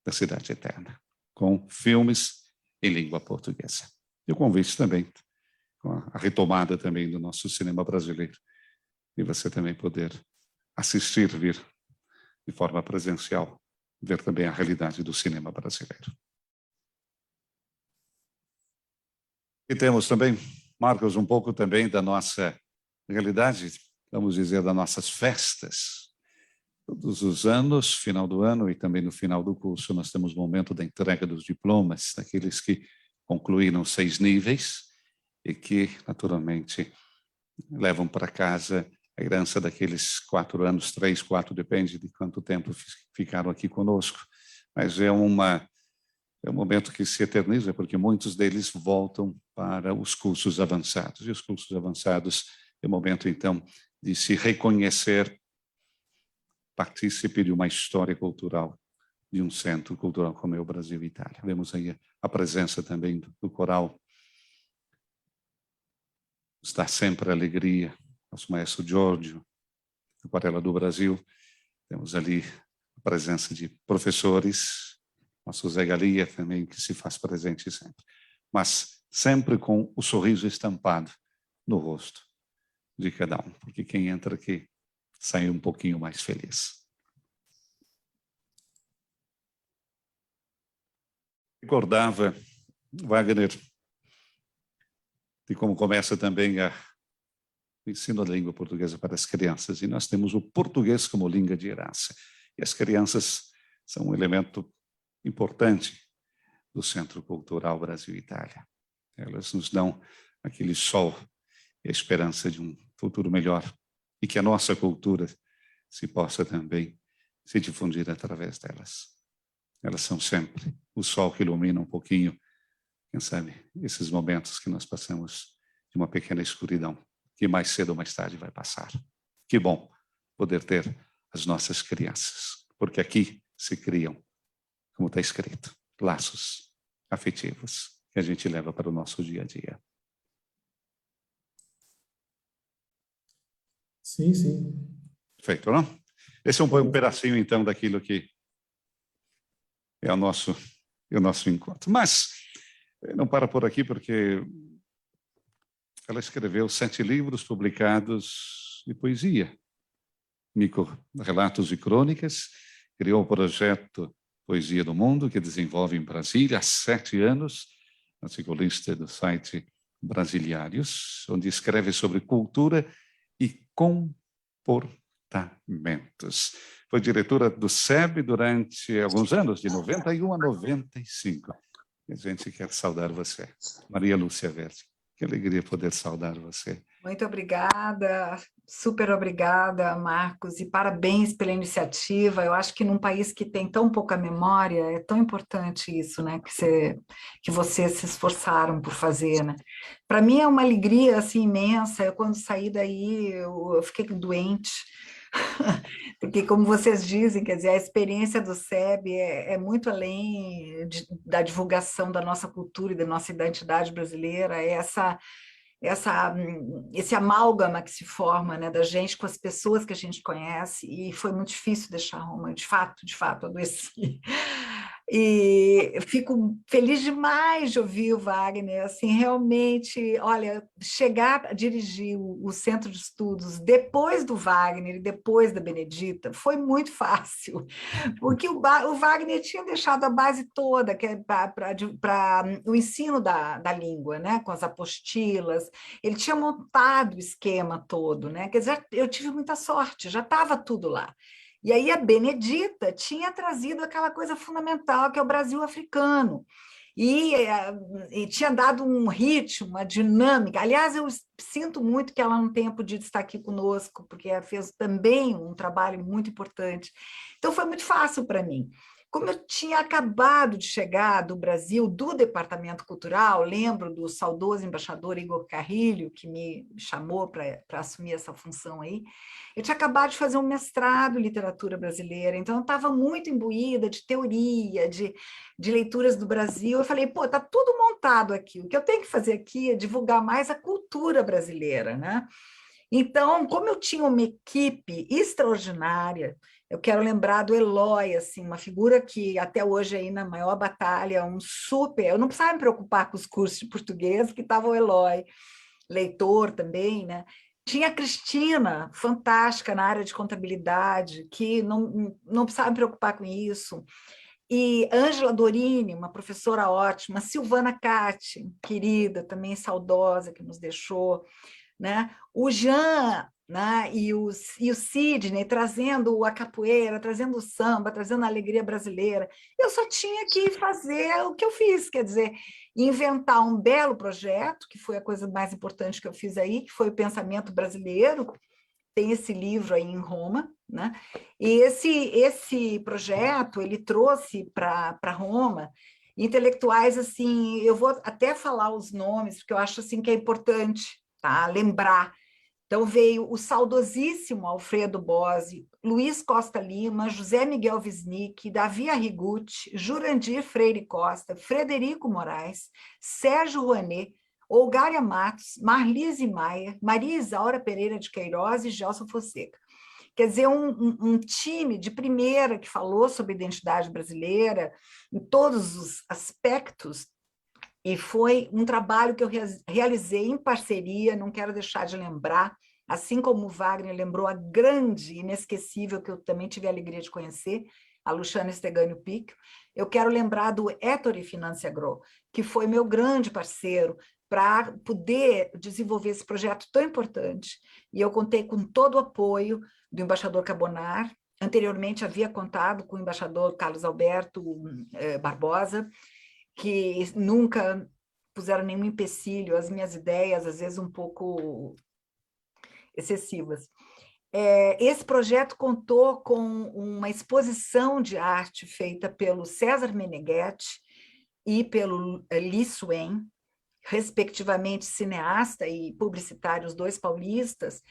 da Cidade Eterna, com filmes em língua portuguesa. E o convite também, com a retomada também do nosso cinema brasileiro, e você também poder assistir, vir de forma presencial, ver também a realidade do cinema brasileiro. E temos também, Marcos, um pouco também da nossa realidade, vamos dizer, das nossas festas. Todos os anos, final do ano e também no final do curso, nós temos o momento da entrega dos diplomas, daqueles que concluíram 6 níveis e que, naturalmente, levam para casa a herança daqueles 4 anos, 3, 4, depende de quanto tempo ficaram aqui conosco. Mas é um momento que se eterniza, porque muitos deles voltam para os cursos avançados. E os cursos avançados é o momento, então, de se reconhecer partícipe de uma história cultural, de um centro cultural como é o Brasil e Itália. Vemos aí a presença também do coral. Está sempre a alegria. Nosso maestro Giorgio, Aquarela do Brasil. Temos ali a presença de professores, nosso Zé Galia também, que se faz presente sempre. Mas sempre com o sorriso estampado no rosto de cada um, porque quem entra aqui sai um pouquinho mais feliz. Recordava, Wagner, de como começa também o ensino da língua portuguesa para as crianças, e nós temos o português como língua de herança. E as crianças são um elemento importante do Centro Cultural Brasil e Itália. Elas nos dão aquele sol e a esperança de um futuro melhor, e que a nossa cultura se possa também se difundir através delas. Elas são sempre o sol que ilumina um pouquinho, quem sabe, esses momentos que nós passamos de uma pequena escuridão, que mais cedo ou mais tarde vai passar. Que bom poder ter as nossas crianças, porque aqui se criam, como está escrito, laços afetivos que a gente leva para o nosso dia a dia. Sim, sim. Feito, não? Esse é um pedacinho, então, daquilo que é o nosso encontro. Mas não para por aqui, porque ela escreveu 7 livros publicados de poesia, micro-relatos e crônicas, criou o projeto Poesia do Mundo, que desenvolve em Brasília há 7 anos, articulista do site Brasiliários, onde escreve sobre cultura e comportamentos. Foi diretora do SEB durante alguns anos, de 91 a 95. E a gente quer saudar você, Maria Lúcia Verde. Que alegria poder saudar você. Muito obrigada, super obrigada, Marcos, e parabéns pela iniciativa. Eu acho que num país que tem tão pouca memória, é tão importante isso, né, que vocês se esforçaram por fazer, né? Para mim é uma alegria assim, imensa. Eu, quando saí daí, eu fiquei doente, porque, como vocês dizem, quer dizer, a experiência do SEB é muito além da divulgação da nossa cultura e da nossa identidade brasileira, é esse amálgama que se forma, né, da gente com as pessoas que a gente conhece, e foi muito difícil deixar Roma, de fato, adoeci. E fico feliz demais de ouvir o Wagner, assim, realmente, olha, chegar a dirigir o Centro de Estudos depois do Wagner e depois da Benedita foi muito fácil, porque o Wagner tinha deixado a base toda, que é para o ensino da língua, né, com as apostilas, ele tinha montado o esquema todo, né, quer dizer, eu tive muita sorte, já estava tudo lá. E aí a Benedita tinha trazido aquela coisa fundamental, que é o Brasil africano. e tinha dado um ritmo, uma dinâmica. Aliás, eu sinto muito que ela não tenha podido estar aqui conosco, porque ela fez também um trabalho muito importante. Então, foi muito fácil para mim. Como eu tinha acabado de chegar do Brasil, do Departamento Cultural, lembro do saudoso embaixador Igor Carrilho, que me chamou para assumir essa função aí, eu tinha acabado de fazer um mestrado em literatura brasileira, então eu estava muito imbuída de teoria, de leituras do Brasil. Eu falei, pô, está tudo montado aqui, o que eu tenho que fazer aqui é divulgar mais a cultura brasileira, né? Então, como eu tinha uma equipe extraordinária, eu quero lembrar do Eloy, assim, uma figura que até hoje aí na maior batalha, um super... Eu não precisava me preocupar com os cursos de português, que estava o Eloy, leitor também, né? Tinha a Cristina, fantástica na área de contabilidade, que não precisava me preocupar com isso. E Ângela Dorini, uma professora ótima, Silvana Catti, querida, também saudosa, que nos deixou, né? O Jean, né? E o Sidney trazendo a capoeira, trazendo o samba, trazendo a alegria brasileira. Eu só tinha que fazer o que eu fiz, quer dizer, inventar um belo projeto, que foi a coisa mais importante que eu fiz aí, que foi o Pensamento Brasileiro. Tem esse livro aí em Roma, né? E esse projeto ele trouxe para Roma intelectuais assim, eu vou até falar os nomes, porque eu acho assim que é importante, tá? Lembrar. Então, veio o saudosíssimo Alfredo Bose, Luiz Costa Lima, José Miguel Wisnik, Davi Arrigucci, Jurandir Freire Costa, Frederico Moraes, Sérgio Rouanet, Olgária Matos, Marlise Maia, Maria Isaura Pereira de Queiroz e Gelson Fonseca. Quer dizer, um time de primeira que falou sobre identidade brasileira em todos os aspectos. E foi um trabalho que eu realizei em parceria, não quero deixar de lembrar, assim como o Wagner lembrou a grande, inesquecível, que eu também tive a alegria de conhecer, a Luciana Estegânio Picchio. Eu quero lembrar do Ettore Finanziagro, que foi meu grande parceiro para poder desenvolver esse projeto tão importante. E eu contei com todo o apoio do embaixador Cabonar. Anteriormente havia contado com o embaixador Carlos Alberto Barbosa, que nunca puseram nenhum empecilho às minhas ideias, às vezes um pouco excessivas. Esse projeto contou com uma exposição de arte feita pelo César Meneghetti e pelo Li Suen, respectivamente cineasta e publicitário, os dois paulistas,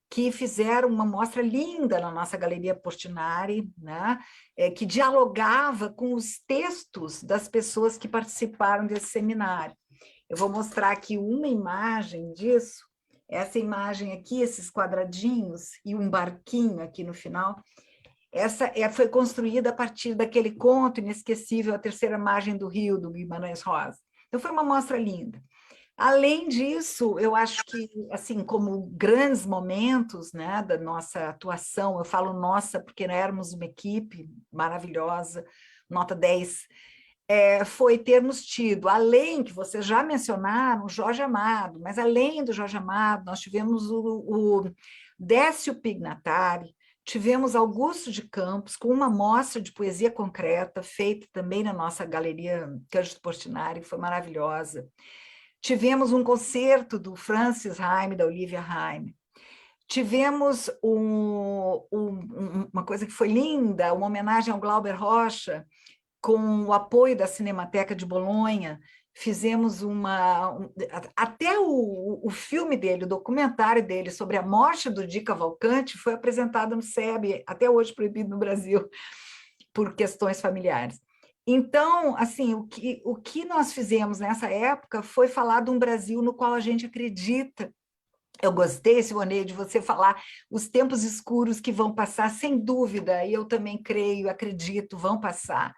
que fizeram uma mostra linda na nossa Galeria Portinari, né? Que dialogava com os textos das pessoas que participaram desse seminário. Eu vou mostrar aqui uma imagem disso, essa imagem aqui, esses quadradinhos e um barquinho aqui no final. Essa foi construída a partir daquele conto inesquecível, A Terceira Margem do Rio, do Guimarães Rosa. Então, foi uma mostra linda. Além disso, eu acho que, assim, como grandes momentos, né, da nossa atuação, eu falo nossa porque éramos uma equipe maravilhosa, nota 10, foi termos tido, além que vocês já mencionaram, o Jorge Amado, mas além do Jorge Amado, nós tivemos o Décio Pignatari, tivemos Augusto de Campos, com uma mostra de poesia concreta, feita também na nossa Galeria Cândido Portinari, que foi maravilhosa. Tivemos um concerto do Francis Haime, da Olivia Haime. Tivemos uma coisa que foi linda, uma homenagem ao Glauber Rocha, com o apoio da Cinemateca de Bolonha. Fizemos até o filme dele, o documentário dele sobre a morte do Di Cavalcanti foi apresentado no SEB, até hoje proibido no Brasil, por questões familiares. Então, assim, o que nós fizemos nessa época foi falar de um Brasil no qual a gente acredita. Eu gostei, Silvonei, de você falar os tempos escuros que vão passar, sem dúvida, e eu também creio, acredito, vão passar,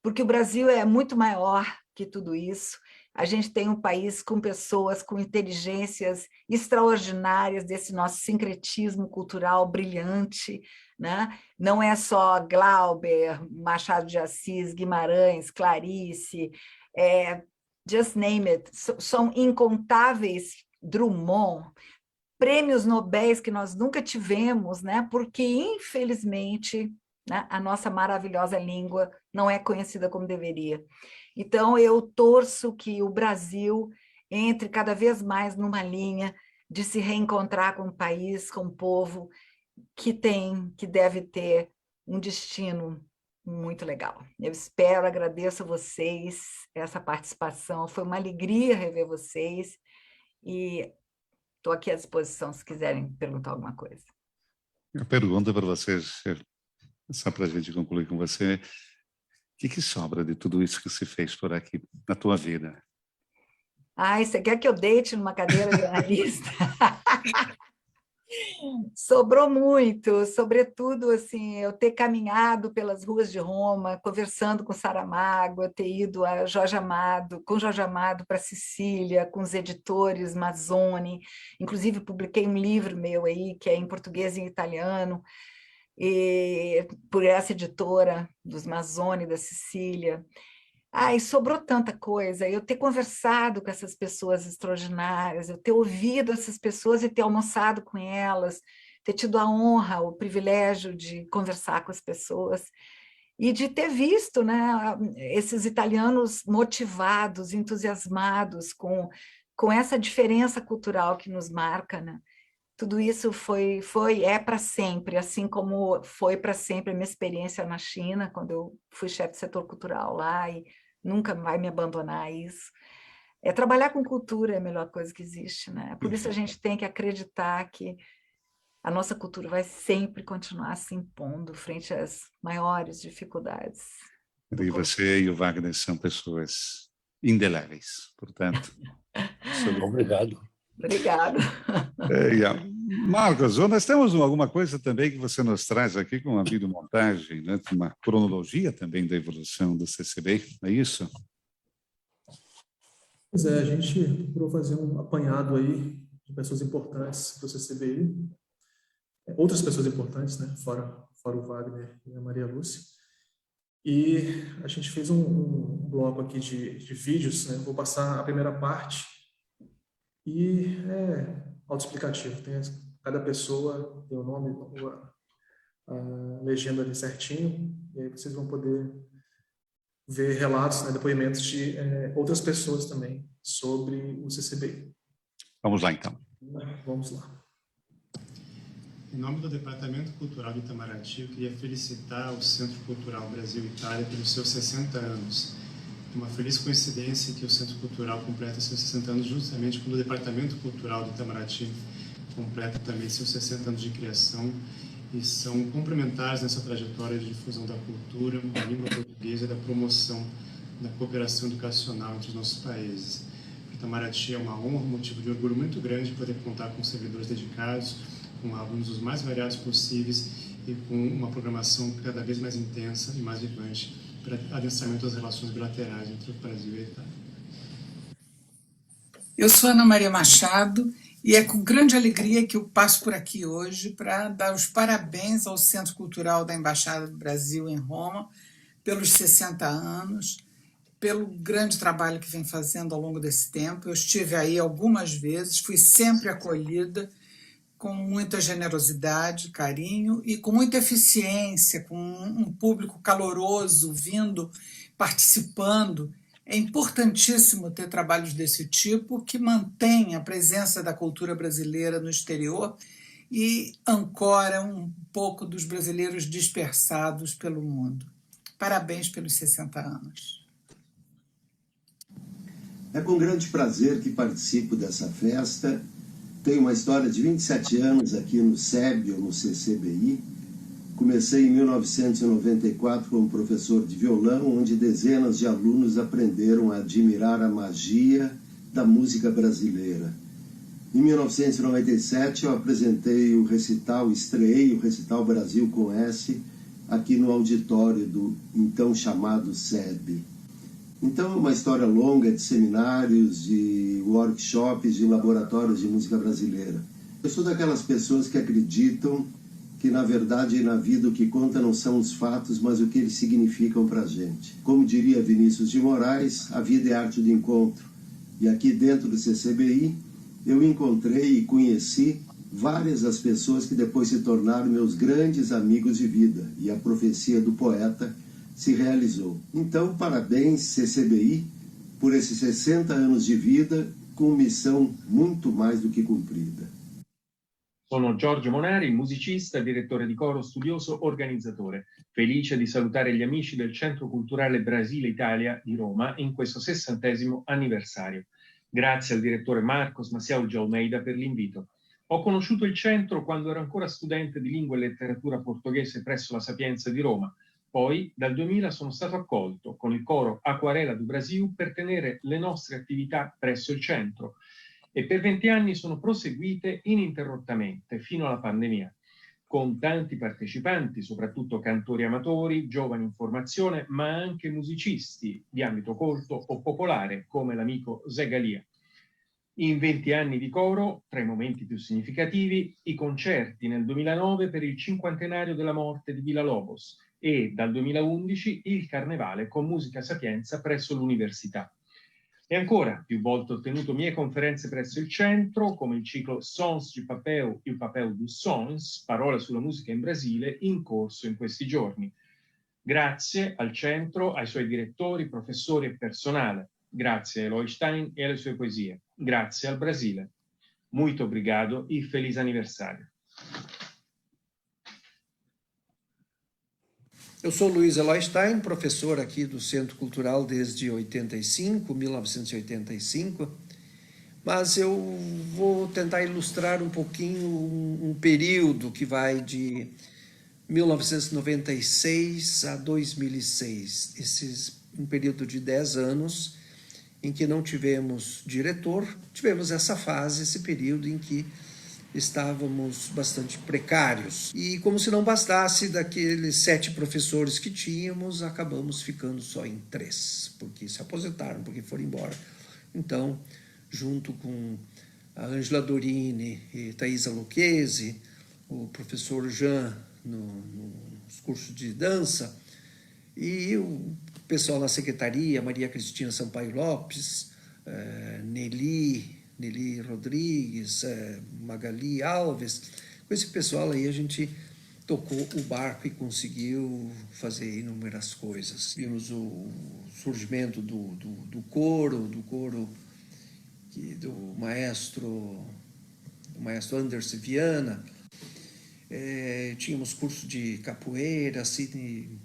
porque o Brasil é muito maior que tudo isso. A gente tem um país com pessoas com inteligências extraordinárias desse nosso sincretismo cultural brilhante, né? Não é só Glauber, Machado de Assis, Guimarães, Clarice, just name it, são incontáveis, Drummond, prêmios Nobéis que nós nunca tivemos, né? Porque, infelizmente, né? A nossa maravilhosa língua não é conhecida como deveria. Então, eu torço que o Brasil entre cada vez mais numa linha de se reencontrar com o país, com o povo, que deve ter um destino muito legal. Eu espero, agradeço a vocês essa participação, foi uma alegria rever vocês, e estou aqui à disposição se quiserem perguntar alguma coisa. A pergunta para vocês, só para a gente concluir com você, o que sobra de tudo isso que se fez por aqui na tua vida? Ai, você quer que eu deite numa cadeira de analista? Sobrou muito, sobretudo assim, eu ter caminhado pelas ruas de Roma, conversando com Saramago, eu ter ido a com Jorge Amado para Sicília, com os editores Mazzoni, inclusive publiquei um livro meu aí, que é em português e em italiano, e por essa editora dos Mazzoni da Sicília. Ai, sobrou tanta coisa, eu ter conversado com essas pessoas extraordinárias, eu ter ouvido essas pessoas e ter almoçado com elas, ter tido a honra, o privilégio de conversar com as pessoas e de ter visto, né, esses italianos motivados, entusiasmados com essa diferença cultural que nos marca, né? Tudo isso é para sempre, assim como foi para sempre a minha experiência na China, quando eu fui chefe de setor cultural lá, e nunca vai me abandonar isso. Trabalhar com cultura é a melhor coisa que existe, né? Por isso a gente tem que acreditar que a nossa cultura vai sempre continuar se impondo frente às maiores dificuldades. E você e o Wagner são pessoas indeléveis, portanto. Obrigado. Obrigado. Marcos, nós temos alguma coisa também que você nos traz aqui com a videomontagem, né? Uma cronologia também da evolução do CCB, é isso? Pois é, a gente procurou fazer um apanhado aí de pessoas importantes do CCBI, outras pessoas importantes, né? Fora o Wagner e a Maria Lúcia. E a gente fez um bloco aqui de vídeos, né? Vou passar a primeira parte e autoexplicativo. Cada pessoa tem o nome, a legenda ali certinho, e aí vocês vão poder ver relatos, né, depoimentos de outras pessoas também sobre o CCBI. Vamos lá, então. Vamos lá. Em nome do Departamento Cultural de Itamaraty, eu queria felicitar o Centro Cultural Brasil-Itália pelos seus 60 anos. É uma feliz coincidência que o Centro Cultural completa seus 60 anos justamente quando o Departamento Cultural de Itamaraty completa também seus 60 anos de criação, e são complementares nessa trajetória de difusão da cultura, da língua portuguesa e da promoção da cooperação educacional entre os nossos países. Itamaraty é uma honra, um motivo de orgulho muito grande poder contar com servidores dedicados, com alunos os mais variados possíveis e com uma programação cada vez mais intensa e mais vibrante para adensamento das relações bilaterais entre o Brasil e a Itália. Eu sou Ana Maria Machado e é com grande alegria que eu passo por aqui hoje para dar os parabéns ao Centro Cultural da Embaixada do Brasil em Roma pelos 60 anos, pelo grande trabalho que vem fazendo ao longo desse tempo. Eu estive aí algumas vezes, fui sempre acolhida com muita generosidade, carinho e com muita eficiência, com um público caloroso vindo, participando. É importantíssimo ter trabalhos desse tipo que mantém a presença da cultura brasileira no exterior e ancora um pouco dos brasileiros dispersados pelo mundo. Parabéns pelos 60 anos. É com grande prazer que participo dessa festa. Tenho uma história de 27 anos aqui no SEB, ou no CCBI. Comecei em 1994 como professor de violão, onde dezenas de alunos aprenderam a admirar a magia da música brasileira. Em 1997 eu apresentei o recital, estreei o Recital Brasil com S, aqui no auditório do então chamado SEB. Então é uma história longa de seminários, de workshops, de laboratórios de música brasileira. Eu sou daquelas pessoas que acreditam que, na verdade e na vida, o que conta não são os fatos, mas o que eles significam para a gente. Como diria Vinícius de Moraes, a vida é arte de encontro. E aqui dentro do CCBI, eu encontrei e conheci várias as pessoas que depois se tornaram meus grandes amigos de vida, e a profecia do poeta se realizou. Então, parabéns, CCBI, por esses 60 anos de vida, com missão muito mais do que cumprida. Sono Giorgio Monari, musicista, direttore di coro, studioso, organizzatore. Felice di salutare gli amici del Centro Culturale Brasile Italia di Roma in questo 60° anniversario. Grazie al direttore Marcos Maciel de Almeida per l'invito. Ho conosciuto il centro quando ero ancora studente di lingua e letteratura portoghese presso la Sapienza di Roma. Poi, dal 2000, sono stato accolto con il coro Aquarela do Brasil per tenere le nostre attività presso il centro. E per 20 anni sono proseguite ininterrottamente fino alla pandemia, con tanti partecipanti, soprattutto cantori amatori, giovani in formazione, ma anche musicisti di ambito colto o popolare, come l'amico Zé Galia. In 20 anni di coro, tra i momenti più significativi, i concerti nel 2009 per il 50° della morte di Villa-Lobos e dal 2011 il Carnevale con musica Sapienza presso l'università. E ancora, più volte ho tenuto mie conferenze presso il centro, come il ciclo Sons de Papel e il Papel dos Sons, parole sulla musica in Brasile, in corso in questi giorni. Grazie al centro, ai suoi direttori, professori e personale. Grazie a Eloy Stein e alle sue poesie. Grazie al Brasile. Muito obrigado e feliz aniversário. Eu sou Luiz Eloy Stein, professor aqui do Centro Cultural desde 1985, mas eu vou tentar ilustrar um pouquinho um período que vai de 1996 a 2006, um período de 10 anos em que não tivemos diretor, tivemos essa fase, esse período em que estávamos bastante precários. E como se não bastasse, daqueles 7 professores que tínhamos, acabamos ficando só em 3, porque se aposentaram, porque foram embora. Então, junto com a Ângela Dorini e Thaisa Lucchesi, o professor Jean nos cursos de dança, e o pessoal na secretaria, Maria Cristina Sampaio Lopes, Nelly Rodrigues, Magali Alves, com esse pessoal aí a gente tocou o barco e conseguiu fazer inúmeras coisas. Vimos o surgimento do coro do maestro Anderson Viana, tínhamos curso de capoeira, Sidney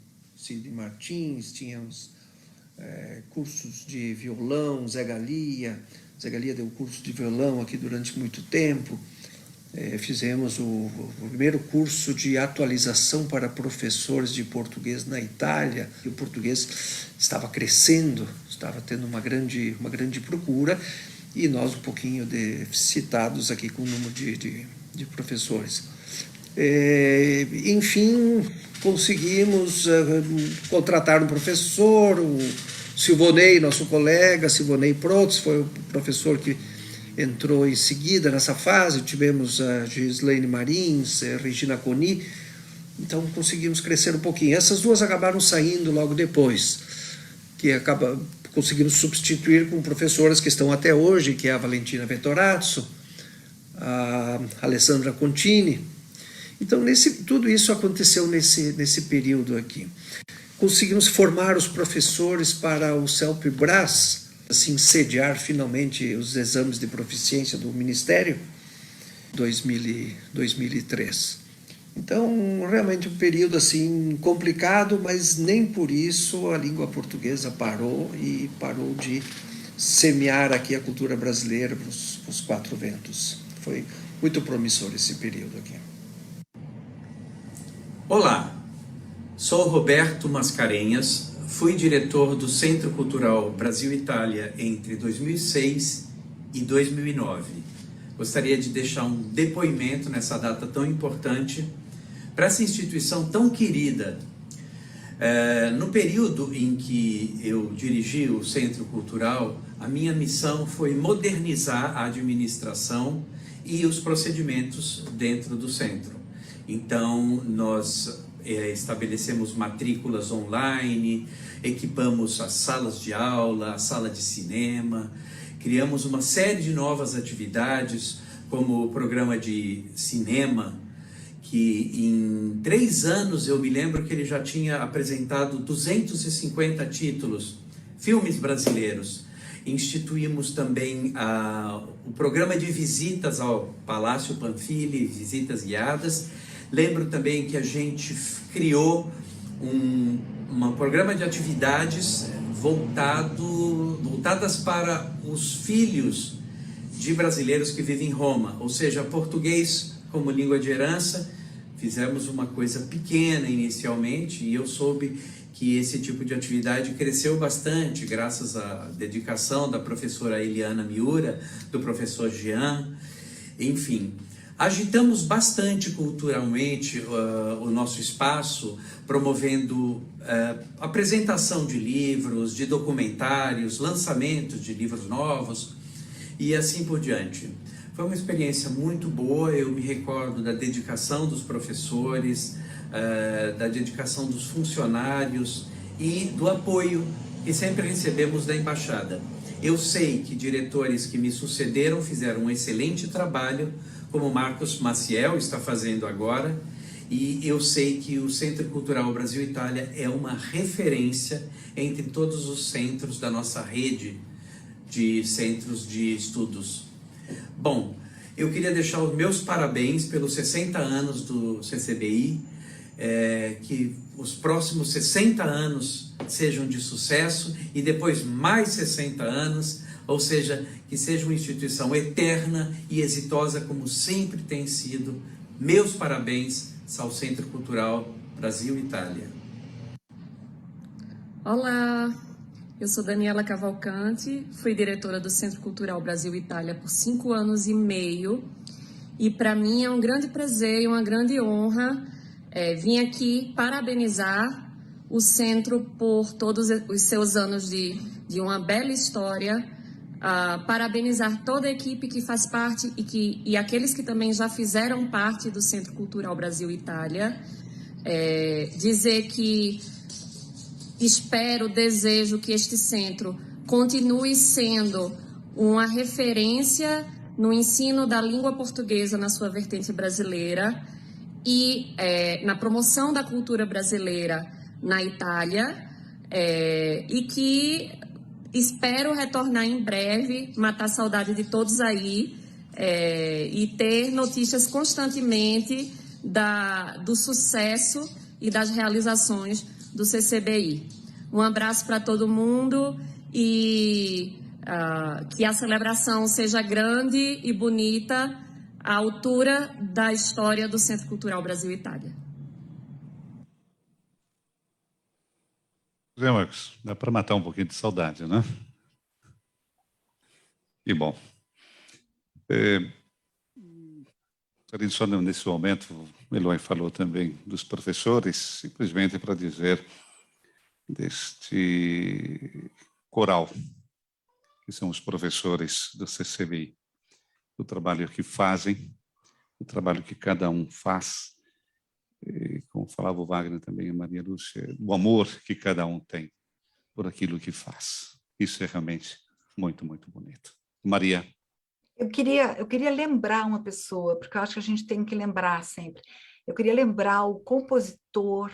Martins, tínhamos cursos de violão, Zé Galia deu curso de violão aqui durante muito tempo. Fizemos o primeiro curso de atualização para professores de português na Itália. E o português estava crescendo, estava tendo uma grande procura, e nós um pouquinho deficitados aqui com o número de professores. Enfim, conseguimos contratar um professor, o Silvonei, nosso colega, Silvonei Protz, foi o professor que entrou em seguida nessa fase. Tivemos a Gislaine Marins, a Regina Coni, então conseguimos crescer um pouquinho. Essas duas acabaram saindo logo depois, que conseguimos substituir com professoras que estão até hoje, que é a Valentina Vettorazzo, a Alessandra Contini. Então, tudo isso aconteceu nesse período aqui. Conseguimos formar os professores para o CELP-Brás, assim, sediar finalmente os exames de proficiência do Ministério, 2003. Então, realmente um período assim complicado, mas nem por isso a língua portuguesa parou de semear aqui a cultura brasileira para os 4 ventos. Foi muito promissor esse período aqui. Olá, sou Roberto Mascarenhas, fui diretor do Centro Cultural Brasil-Itália entre 2006 e 2009. Gostaria de deixar um depoimento nessa data tão importante para essa instituição tão querida. No período em que eu dirigi o Centro Cultural, a minha missão foi modernizar a administração e os procedimentos dentro do centro. Então, nós estabelecemos matrículas online, equipamos as salas de aula, a sala de cinema, criamos uma série de novas atividades como o programa de cinema, que em 3 anos eu me lembro que ele já tinha apresentado 250 títulos, filmes brasileiros. Instituímos também o programa de visitas ao Palácio Panfili, visitas guiadas. Lembro também que a gente criou um programa de atividades voltadas para os filhos de brasileiros que vivem em Roma, ou seja, português como língua de herança. Fizemos uma coisa pequena inicialmente e eu soube que esse tipo de atividade cresceu bastante graças à dedicação da professora Eliana Miura, do professor Jean, enfim. Agitamos bastante culturalmente o nosso espaço, promovendo apresentação de livros, de documentários, lançamentos de livros novos e assim por diante. Foi uma experiência muito boa, eu me recordo da dedicação dos professores, da dedicação dos funcionários e do apoio que sempre recebemos da Embaixada. Eu sei que diretores que me sucederam fizeram um excelente trabalho, como Marcos Maciel está fazendo agora, e eu sei que o Centro Cultural Brasil-Itália é uma referência entre todos os centros da nossa rede de centros de estudos. Bom, eu queria deixar os meus parabéns pelos 60 anos do CCBI, que os próximos 60 anos sejam de sucesso e depois mais 60 anos, ou seja, que seja uma instituição eterna e exitosa como sempre tem sido. Meus parabéns ao Centro Cultural Brasil-Itália. Olá, eu sou Daniela Cavalcante, fui diretora do Centro Cultural Brasil-Itália por 5 anos e meio e para mim é um grande prazer e uma grande honra vim aqui parabenizar o Centro por todos os seus anos de uma bela história, parabenizar toda a equipe que faz parte e aqueles que também já fizeram parte do Centro Cultural Brasil-Itália, dizer que espero, desejo que este centro continue sendo uma referência no ensino da língua portuguesa na sua vertente brasileira e na promoção da cultura brasileira na Itália, e que espero retornar em breve, matar a saudade de todos aí e ter notícias constantemente do sucesso e das realizações do CCBI. Um abraço para todo mundo e que a celebração seja grande e bonita, à altura da história do Centro Cultural Brasil-Itália. Zé Marcos, dá para matar um pouquinho de saudade, né? E bom, só nesse momento, o Eloy falou também dos professores, simplesmente para dizer deste coral, que são os professores do CCBI, o trabalho que fazem, o trabalho que cada um faz, e, como falava o Wagner também, a Maria Lúcia, o amor que cada um tem por aquilo que faz. Isso é realmente muito, muito bonito. Maria. Eu queria lembrar uma pessoa, porque eu acho que a gente tem que lembrar sempre. Eu queria lembrar o compositor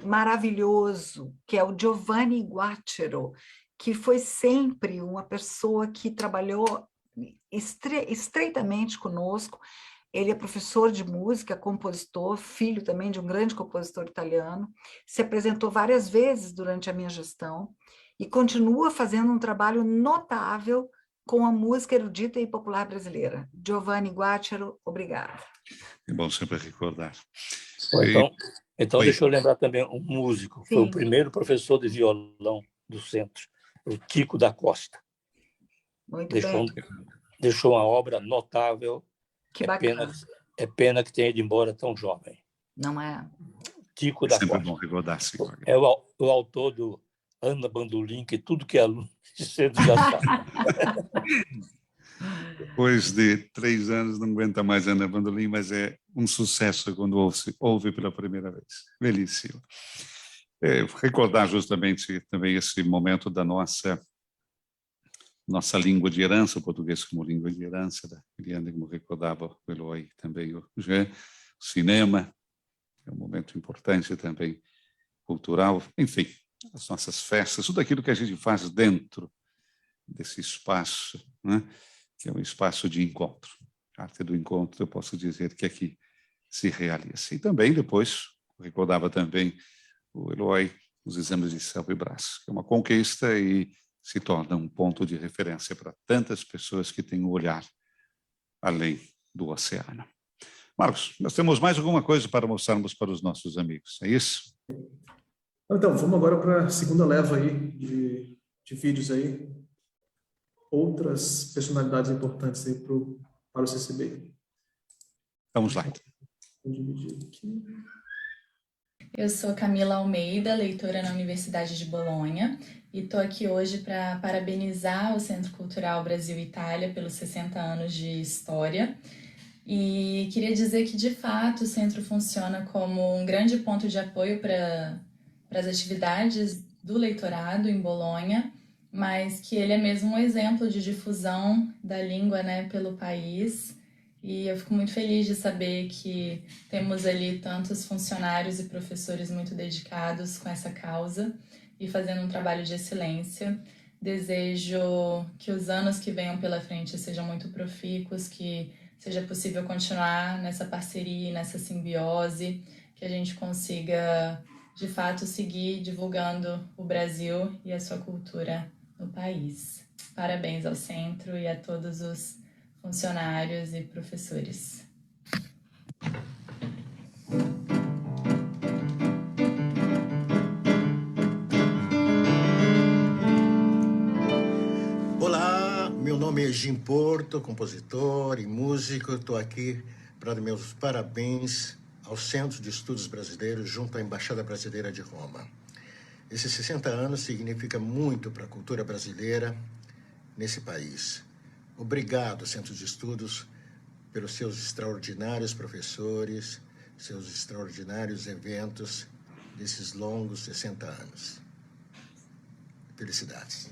maravilhoso, que é o Giovanni Guacciaro, que foi sempre uma pessoa que trabalhou estreitamente conosco. Ele é professor de música, compositor, filho também de um grande compositor italiano, se apresentou várias vezes durante a minha gestão e continua fazendo um trabalho notável com a música erudita e popular brasileira. Giovanni Guacciaro, obrigada. É bom sempre recordar. Então deixa eu lembrar também um músico, Sim. foi o primeiro professor de violão do centro, o Tico da Costa. Muito bem. Deixou uma obra notável. Que bacana. É pena que tenha ido embora tão jovem. Não é? Tico da Costa. Sempre bom recordar-se. É o autor do Ana Bandolim, que tudo que é aluno de centro já sabe. Depois de 3 anos, não aguenta mais Ana Bandolim, mas é um sucesso quando ouve pela primeira vez. Belíssimo. Recordar justamente também esse momento da nossa nossa língua de herança, o português como língua de herança da Eliane, como recordava o Eloy, também o Jean, o cinema, é um momento importante também, cultural, enfim, as nossas festas, tudo aquilo que a gente faz dentro desse espaço, né, que é um espaço de encontro. A arte do encontro, eu posso dizer que aqui se realiza. E também depois, recordava também o Eloy, os exames de céu e braço, que é uma conquista e se torna um ponto de referência para tantas pessoas que têm um olhar além do oceano. Marcos, nós temos mais alguma coisa para mostrarmos para os nossos amigos, é isso? Então, vamos agora para a segunda leva aí de vídeos aí. Outras personalidades importantes aí para o CCBI. Vamos lá. Vou dividir aqui. Eu sou Camila Almeida, leitora na Universidade de Bolonha, e estou aqui hoje para parabenizar o Centro Cultural Brasil-Itália pelos 60 anos de história. E queria dizer que, de fato, o centro funciona como um grande ponto de apoio para as atividades do leitorado em Bolonha, mas que ele é mesmo um exemplo de difusão da língua, né, pelo país. E eu fico muito feliz de saber que temos ali tantos funcionários e professores muito dedicados com essa causa e fazendo um trabalho de excelência. Desejo que os anos que venham pela frente sejam muito profícuos, que seja possível continuar nessa parceria, nessa simbiose, que a gente consiga, de fato, seguir divulgando o Brasil e a sua cultura no país. Parabéns ao centro e a todos os funcionários e professores. Olá, meu nome é Jim Porto, compositor e músico. Estou aqui para dar meus parabéns ao Centro de Estudos Brasileiros junto à Embaixada Brasileira de Roma. Esses 60 anos significa muito para a cultura brasileira nesse país. Obrigado, Centro de Estudos, pelos seus extraordinários professores, seus extraordinários eventos desses longos 60 anos. Felicidades.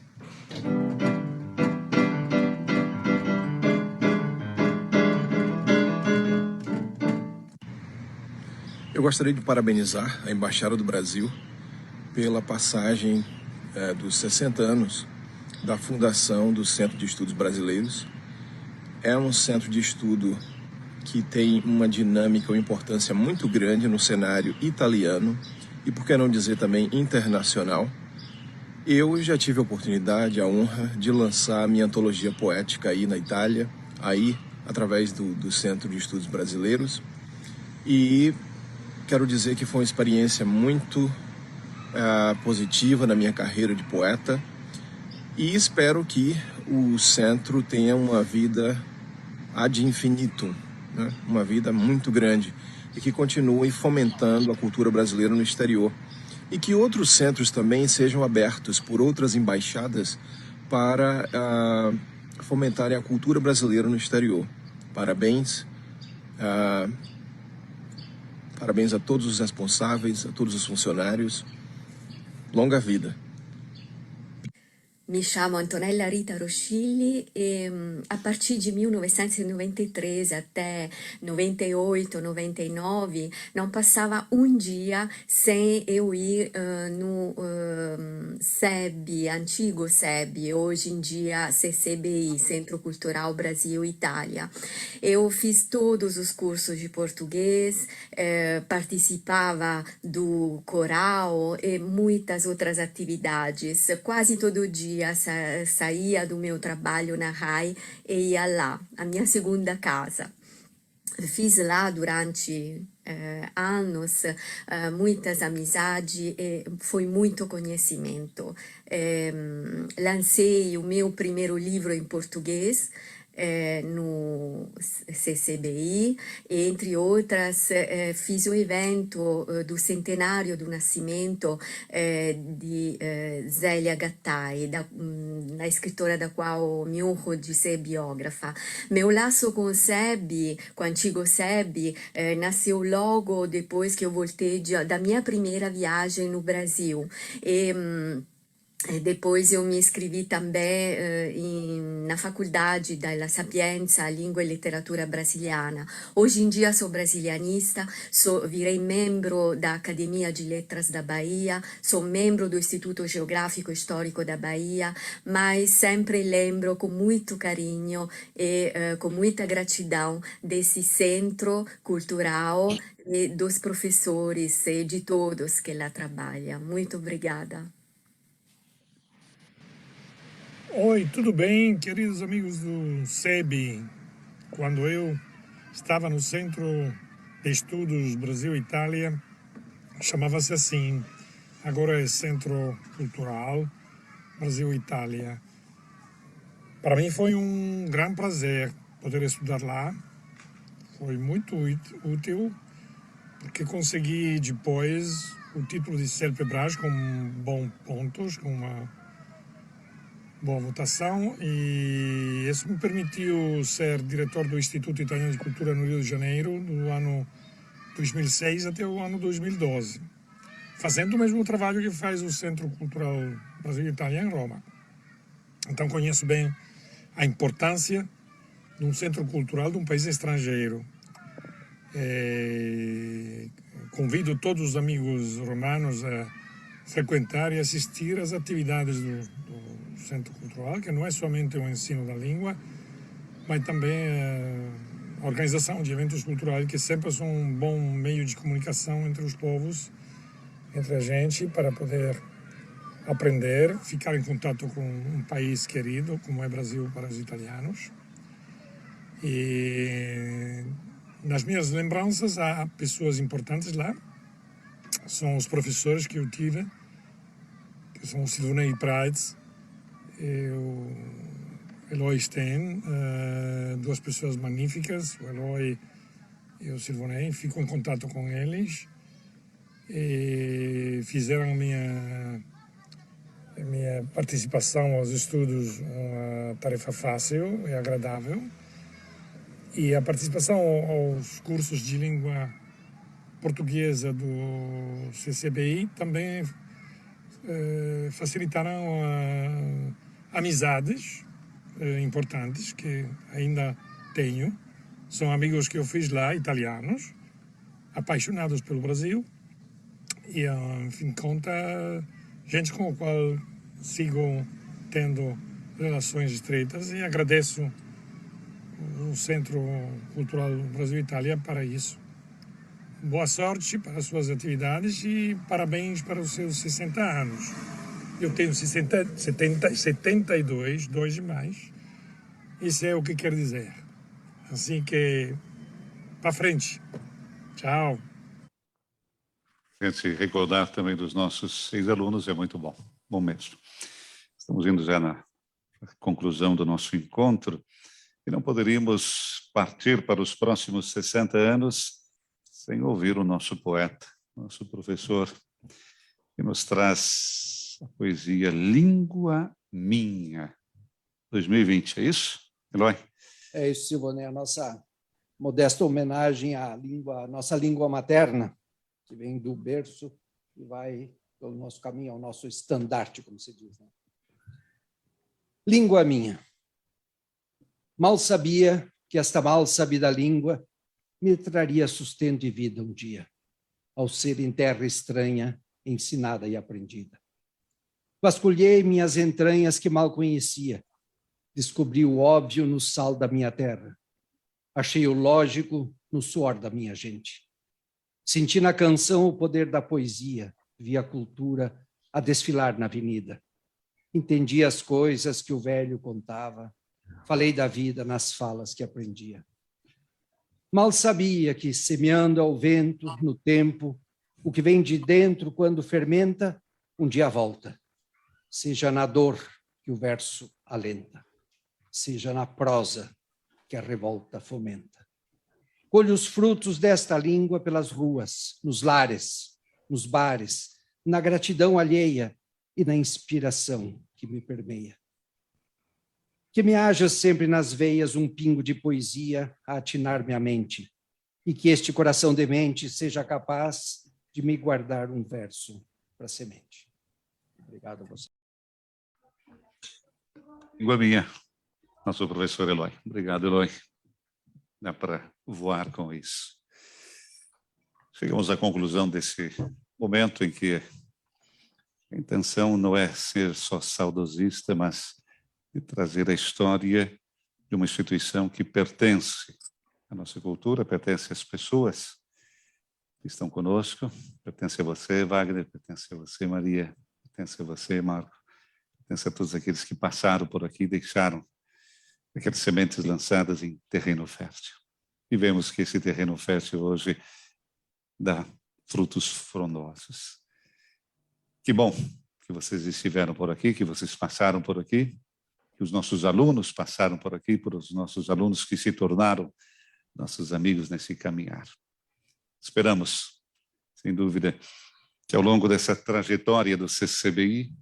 Eu gostaria de parabenizar a Embaixada do Brasil pela passagem dos 60 anos da fundação do Centro de Estudos Brasileiros. É um centro de estudo que tem uma dinâmica, uma importância muito grande no cenário italiano e, por que não dizer também, internacional. Eu já tive a oportunidade, a honra de lançar a minha antologia poética aí na Itália, aí através do Centro de Estudos Brasileiros, e quero dizer que foi uma experiência muito positiva na minha carreira de poeta. E espero que o centro tenha uma vida ad infinitum, né? Uma vida muito grande, e que continue fomentando a cultura brasileira no exterior. E que outros centros também sejam abertos por outras embaixadas para fomentarem a cultura brasileira no exterior. Parabéns. Parabéns a todos os responsáveis, a todos os funcionários. Longa vida. Mi chiamo Antonella Rita Roscilli e a partir de 1993 até 98, 99 não passava um dia sem eu ir no SEB, antigo SEB, hoje em dia CCBI, Centro Cultural Brasil-Itália. Eu fiz todos os cursos de português, participava do coral e muitas outras atividades. Quase todo dia saía do meu trabalho na RAI e ia lá, a minha segunda casa. Fiz lá durante anos muitas amizades e foi muito conhecimento. Lancei o meu primeiro livro em português no CCBI, e, entre outras, fiz o evento do centenário do nascimento de Zélia Gattai, a escritora da qual me honro de ser biógrafa. Meu laço com o SEB, com o antigo SEB, nasceu logo depois que eu voltei da minha primeira viagem no Brasil. E Depois eu me inscrevi também na faculdade da Sapienza, Língua e Literatura Brasiliana. Hoje em dia sou brasilianista, virei membro da Academia de Letras da Bahia, sou membro do Instituto Geográfico Histórico da Bahia, mas sempre lembro com muito carinho e com muita gratidão desse centro cultural e dos professores e de todos que lá trabalham. Muito obrigada. Oi, tudo bem, queridos amigos do SEB? Quando eu estava no Centro de Estudos Brasil-Itália, chamava-se assim, agora é Centro Cultural Brasil-Itália. Para mim foi um grande prazer poder estudar lá, foi muito útil, porque consegui depois o título de CELPE-BRAS com bons pontos, com uma boa votação, e isso me permitiu ser diretor do Instituto Italiano de Cultura no Rio de Janeiro do ano 2006 até o ano 2012, fazendo o mesmo trabalho que faz o Centro Cultural Brasil-Itália em Roma. Então conheço bem a importância de um centro cultural de um país estrangeiro. Convido todos os amigos romanos a frequentar e assistir às atividades do Centro Cultural, que não é somente o ensino da língua, mas também a organização de eventos culturais, que sempre são um bom meio de comunicação entre os povos, entre a gente, para poder aprender, ficar em contato com um país querido, como é o Brasil para os italianos. E nas minhas lembranças há pessoas importantes lá, são os professores que eu tive, que são o Silvonei Prides e o Eloy Stein, duas pessoas magníficas, o Eloy e o Silvonei. Fico em contato com eles e fizeram a minha participação aos estudos uma tarefa fácil e agradável, e a participação aos cursos de língua portuguesa do CCBI também facilitaram amizades importantes que ainda tenho. São amigos que eu fiz lá, italianos, apaixonados pelo Brasil, e, em fim de conta, gente com a qual sigo tendo relações estreitas, e agradeço o Centro Cultural Brasil-Itália para isso. Boa sorte para as suas atividades e parabéns para os seus 60 anos. Eu tenho 72, 2 de mais. Isso é o que quer dizer. Assim que, para frente. Tchau. A gente recordar também dos nossos ex-alunos é muito bom. Bom mesmo. Estamos indo já na conclusão do nosso encontro e não poderíamos partir para os próximos 60 anos sem ouvir o nosso poeta, nosso professor, que nos traz a poesia Língua Minha, 2020, é isso, Eloy? É isso, Silvonei, a nossa modesta homenagem à nossa língua materna, que vem do berço e vai pelo nosso caminho ao nosso estandarte, como se diz, né? Língua minha. Mal sabia que esta mal sabida língua me traria sustento e vida um dia, ao ser em terra estranha, ensinada e aprendida. Vasculhei minhas entranhas que mal conhecia, descobri o óbvio no sal da minha terra, achei o lógico no suor da minha gente. Senti na canção o poder da poesia, vi a cultura a desfilar na avenida. Entendi as coisas que o velho contava, falei da vida nas falas que aprendia. Mal sabia que, semeando ao vento, no tempo, o que vem de dentro, quando fermenta, um dia volta. Seja na dor que o verso alenta, seja na prosa que a revolta fomenta. Colho os frutos desta língua pelas ruas, nos lares, nos bares, na gratidão alheia e na inspiração que me permeia. Que me haja sempre nas veias um pingo de poesia a atinar minha mente, e que este coração demente seja capaz de me guardar um verso para semente. Obrigado a você. Língua minha, nosso professor Eloy. Obrigado, Eloy. Dá para voar com isso. Chegamos à conclusão desse momento em que a intenção não é ser só saudosista, mas de trazer a história de uma instituição que pertence à nossa cultura, pertence às pessoas que estão conosco, pertence a você, Wagner, pertence a você, Maria, pertence a você, Marco, pertence a todos aqueles que passaram por aqui e deixaram aquelas sementes lançadas em terreno fértil. E vemos que esse terreno fértil hoje dá frutos frondosos. Que bom que vocês estiveram por aqui, que vocês passaram por aqui, que os nossos alunos passaram por aqui, por os nossos alunos que se tornaram nossos amigos nesse caminhar. Esperamos, sem dúvida, que ao longo dessa trajetória do CCBI,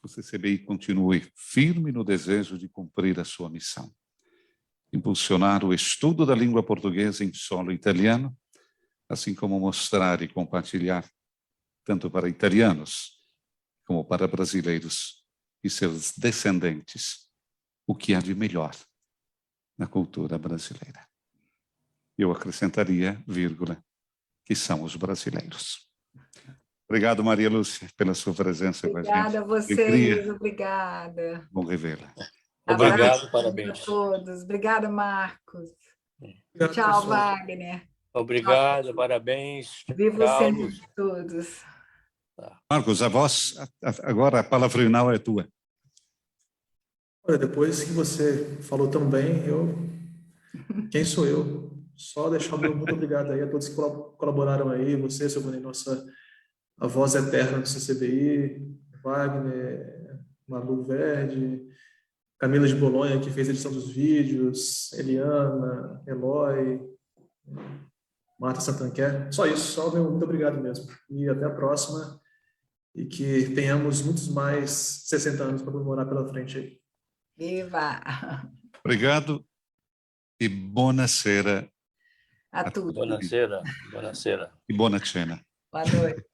o CCBI continue firme no desejo de cumprir a sua missão. Impulsionar o estudo da língua portuguesa em solo italiano, assim como mostrar e compartilhar, tanto para italianos como para brasileiros e seus descendentes, o que há de melhor na cultura brasileira. Eu acrescentaria, vírgula, que são os brasileiros. Obrigado, Maria Lúcia, pela sua presença com a gente. Obrigada a vocês, obrigada. Bom revê-la. Obrigado, parabéns. A todos. Obrigada, Marcos. Obrigado, Tchau, professor. Wagner. Obrigado, parabéns. Viva o Tchau, centro Lúcia. de todos. Marcos, a voz, agora a palavra final é tua. Olha, depois que você falou tão bem, quem sou eu? Só deixar o meu muito obrigado aí a todos que colaboraram aí, você, seu Boninho, a voz eterna do CCBI, Wagner, Malu Verde, Camila de Bolonha, que fez a edição dos vídeos, Eliana, Eloy, Marta Santanquer. Só isso, só meu muito obrigado mesmo. E até a próxima, e que tenhamos muitos mais 60 anos para comemorar pela frente aí. Viva! Obrigado e buonasera a tutti. Buonasera, buonasera. e buona cena. Boa noite.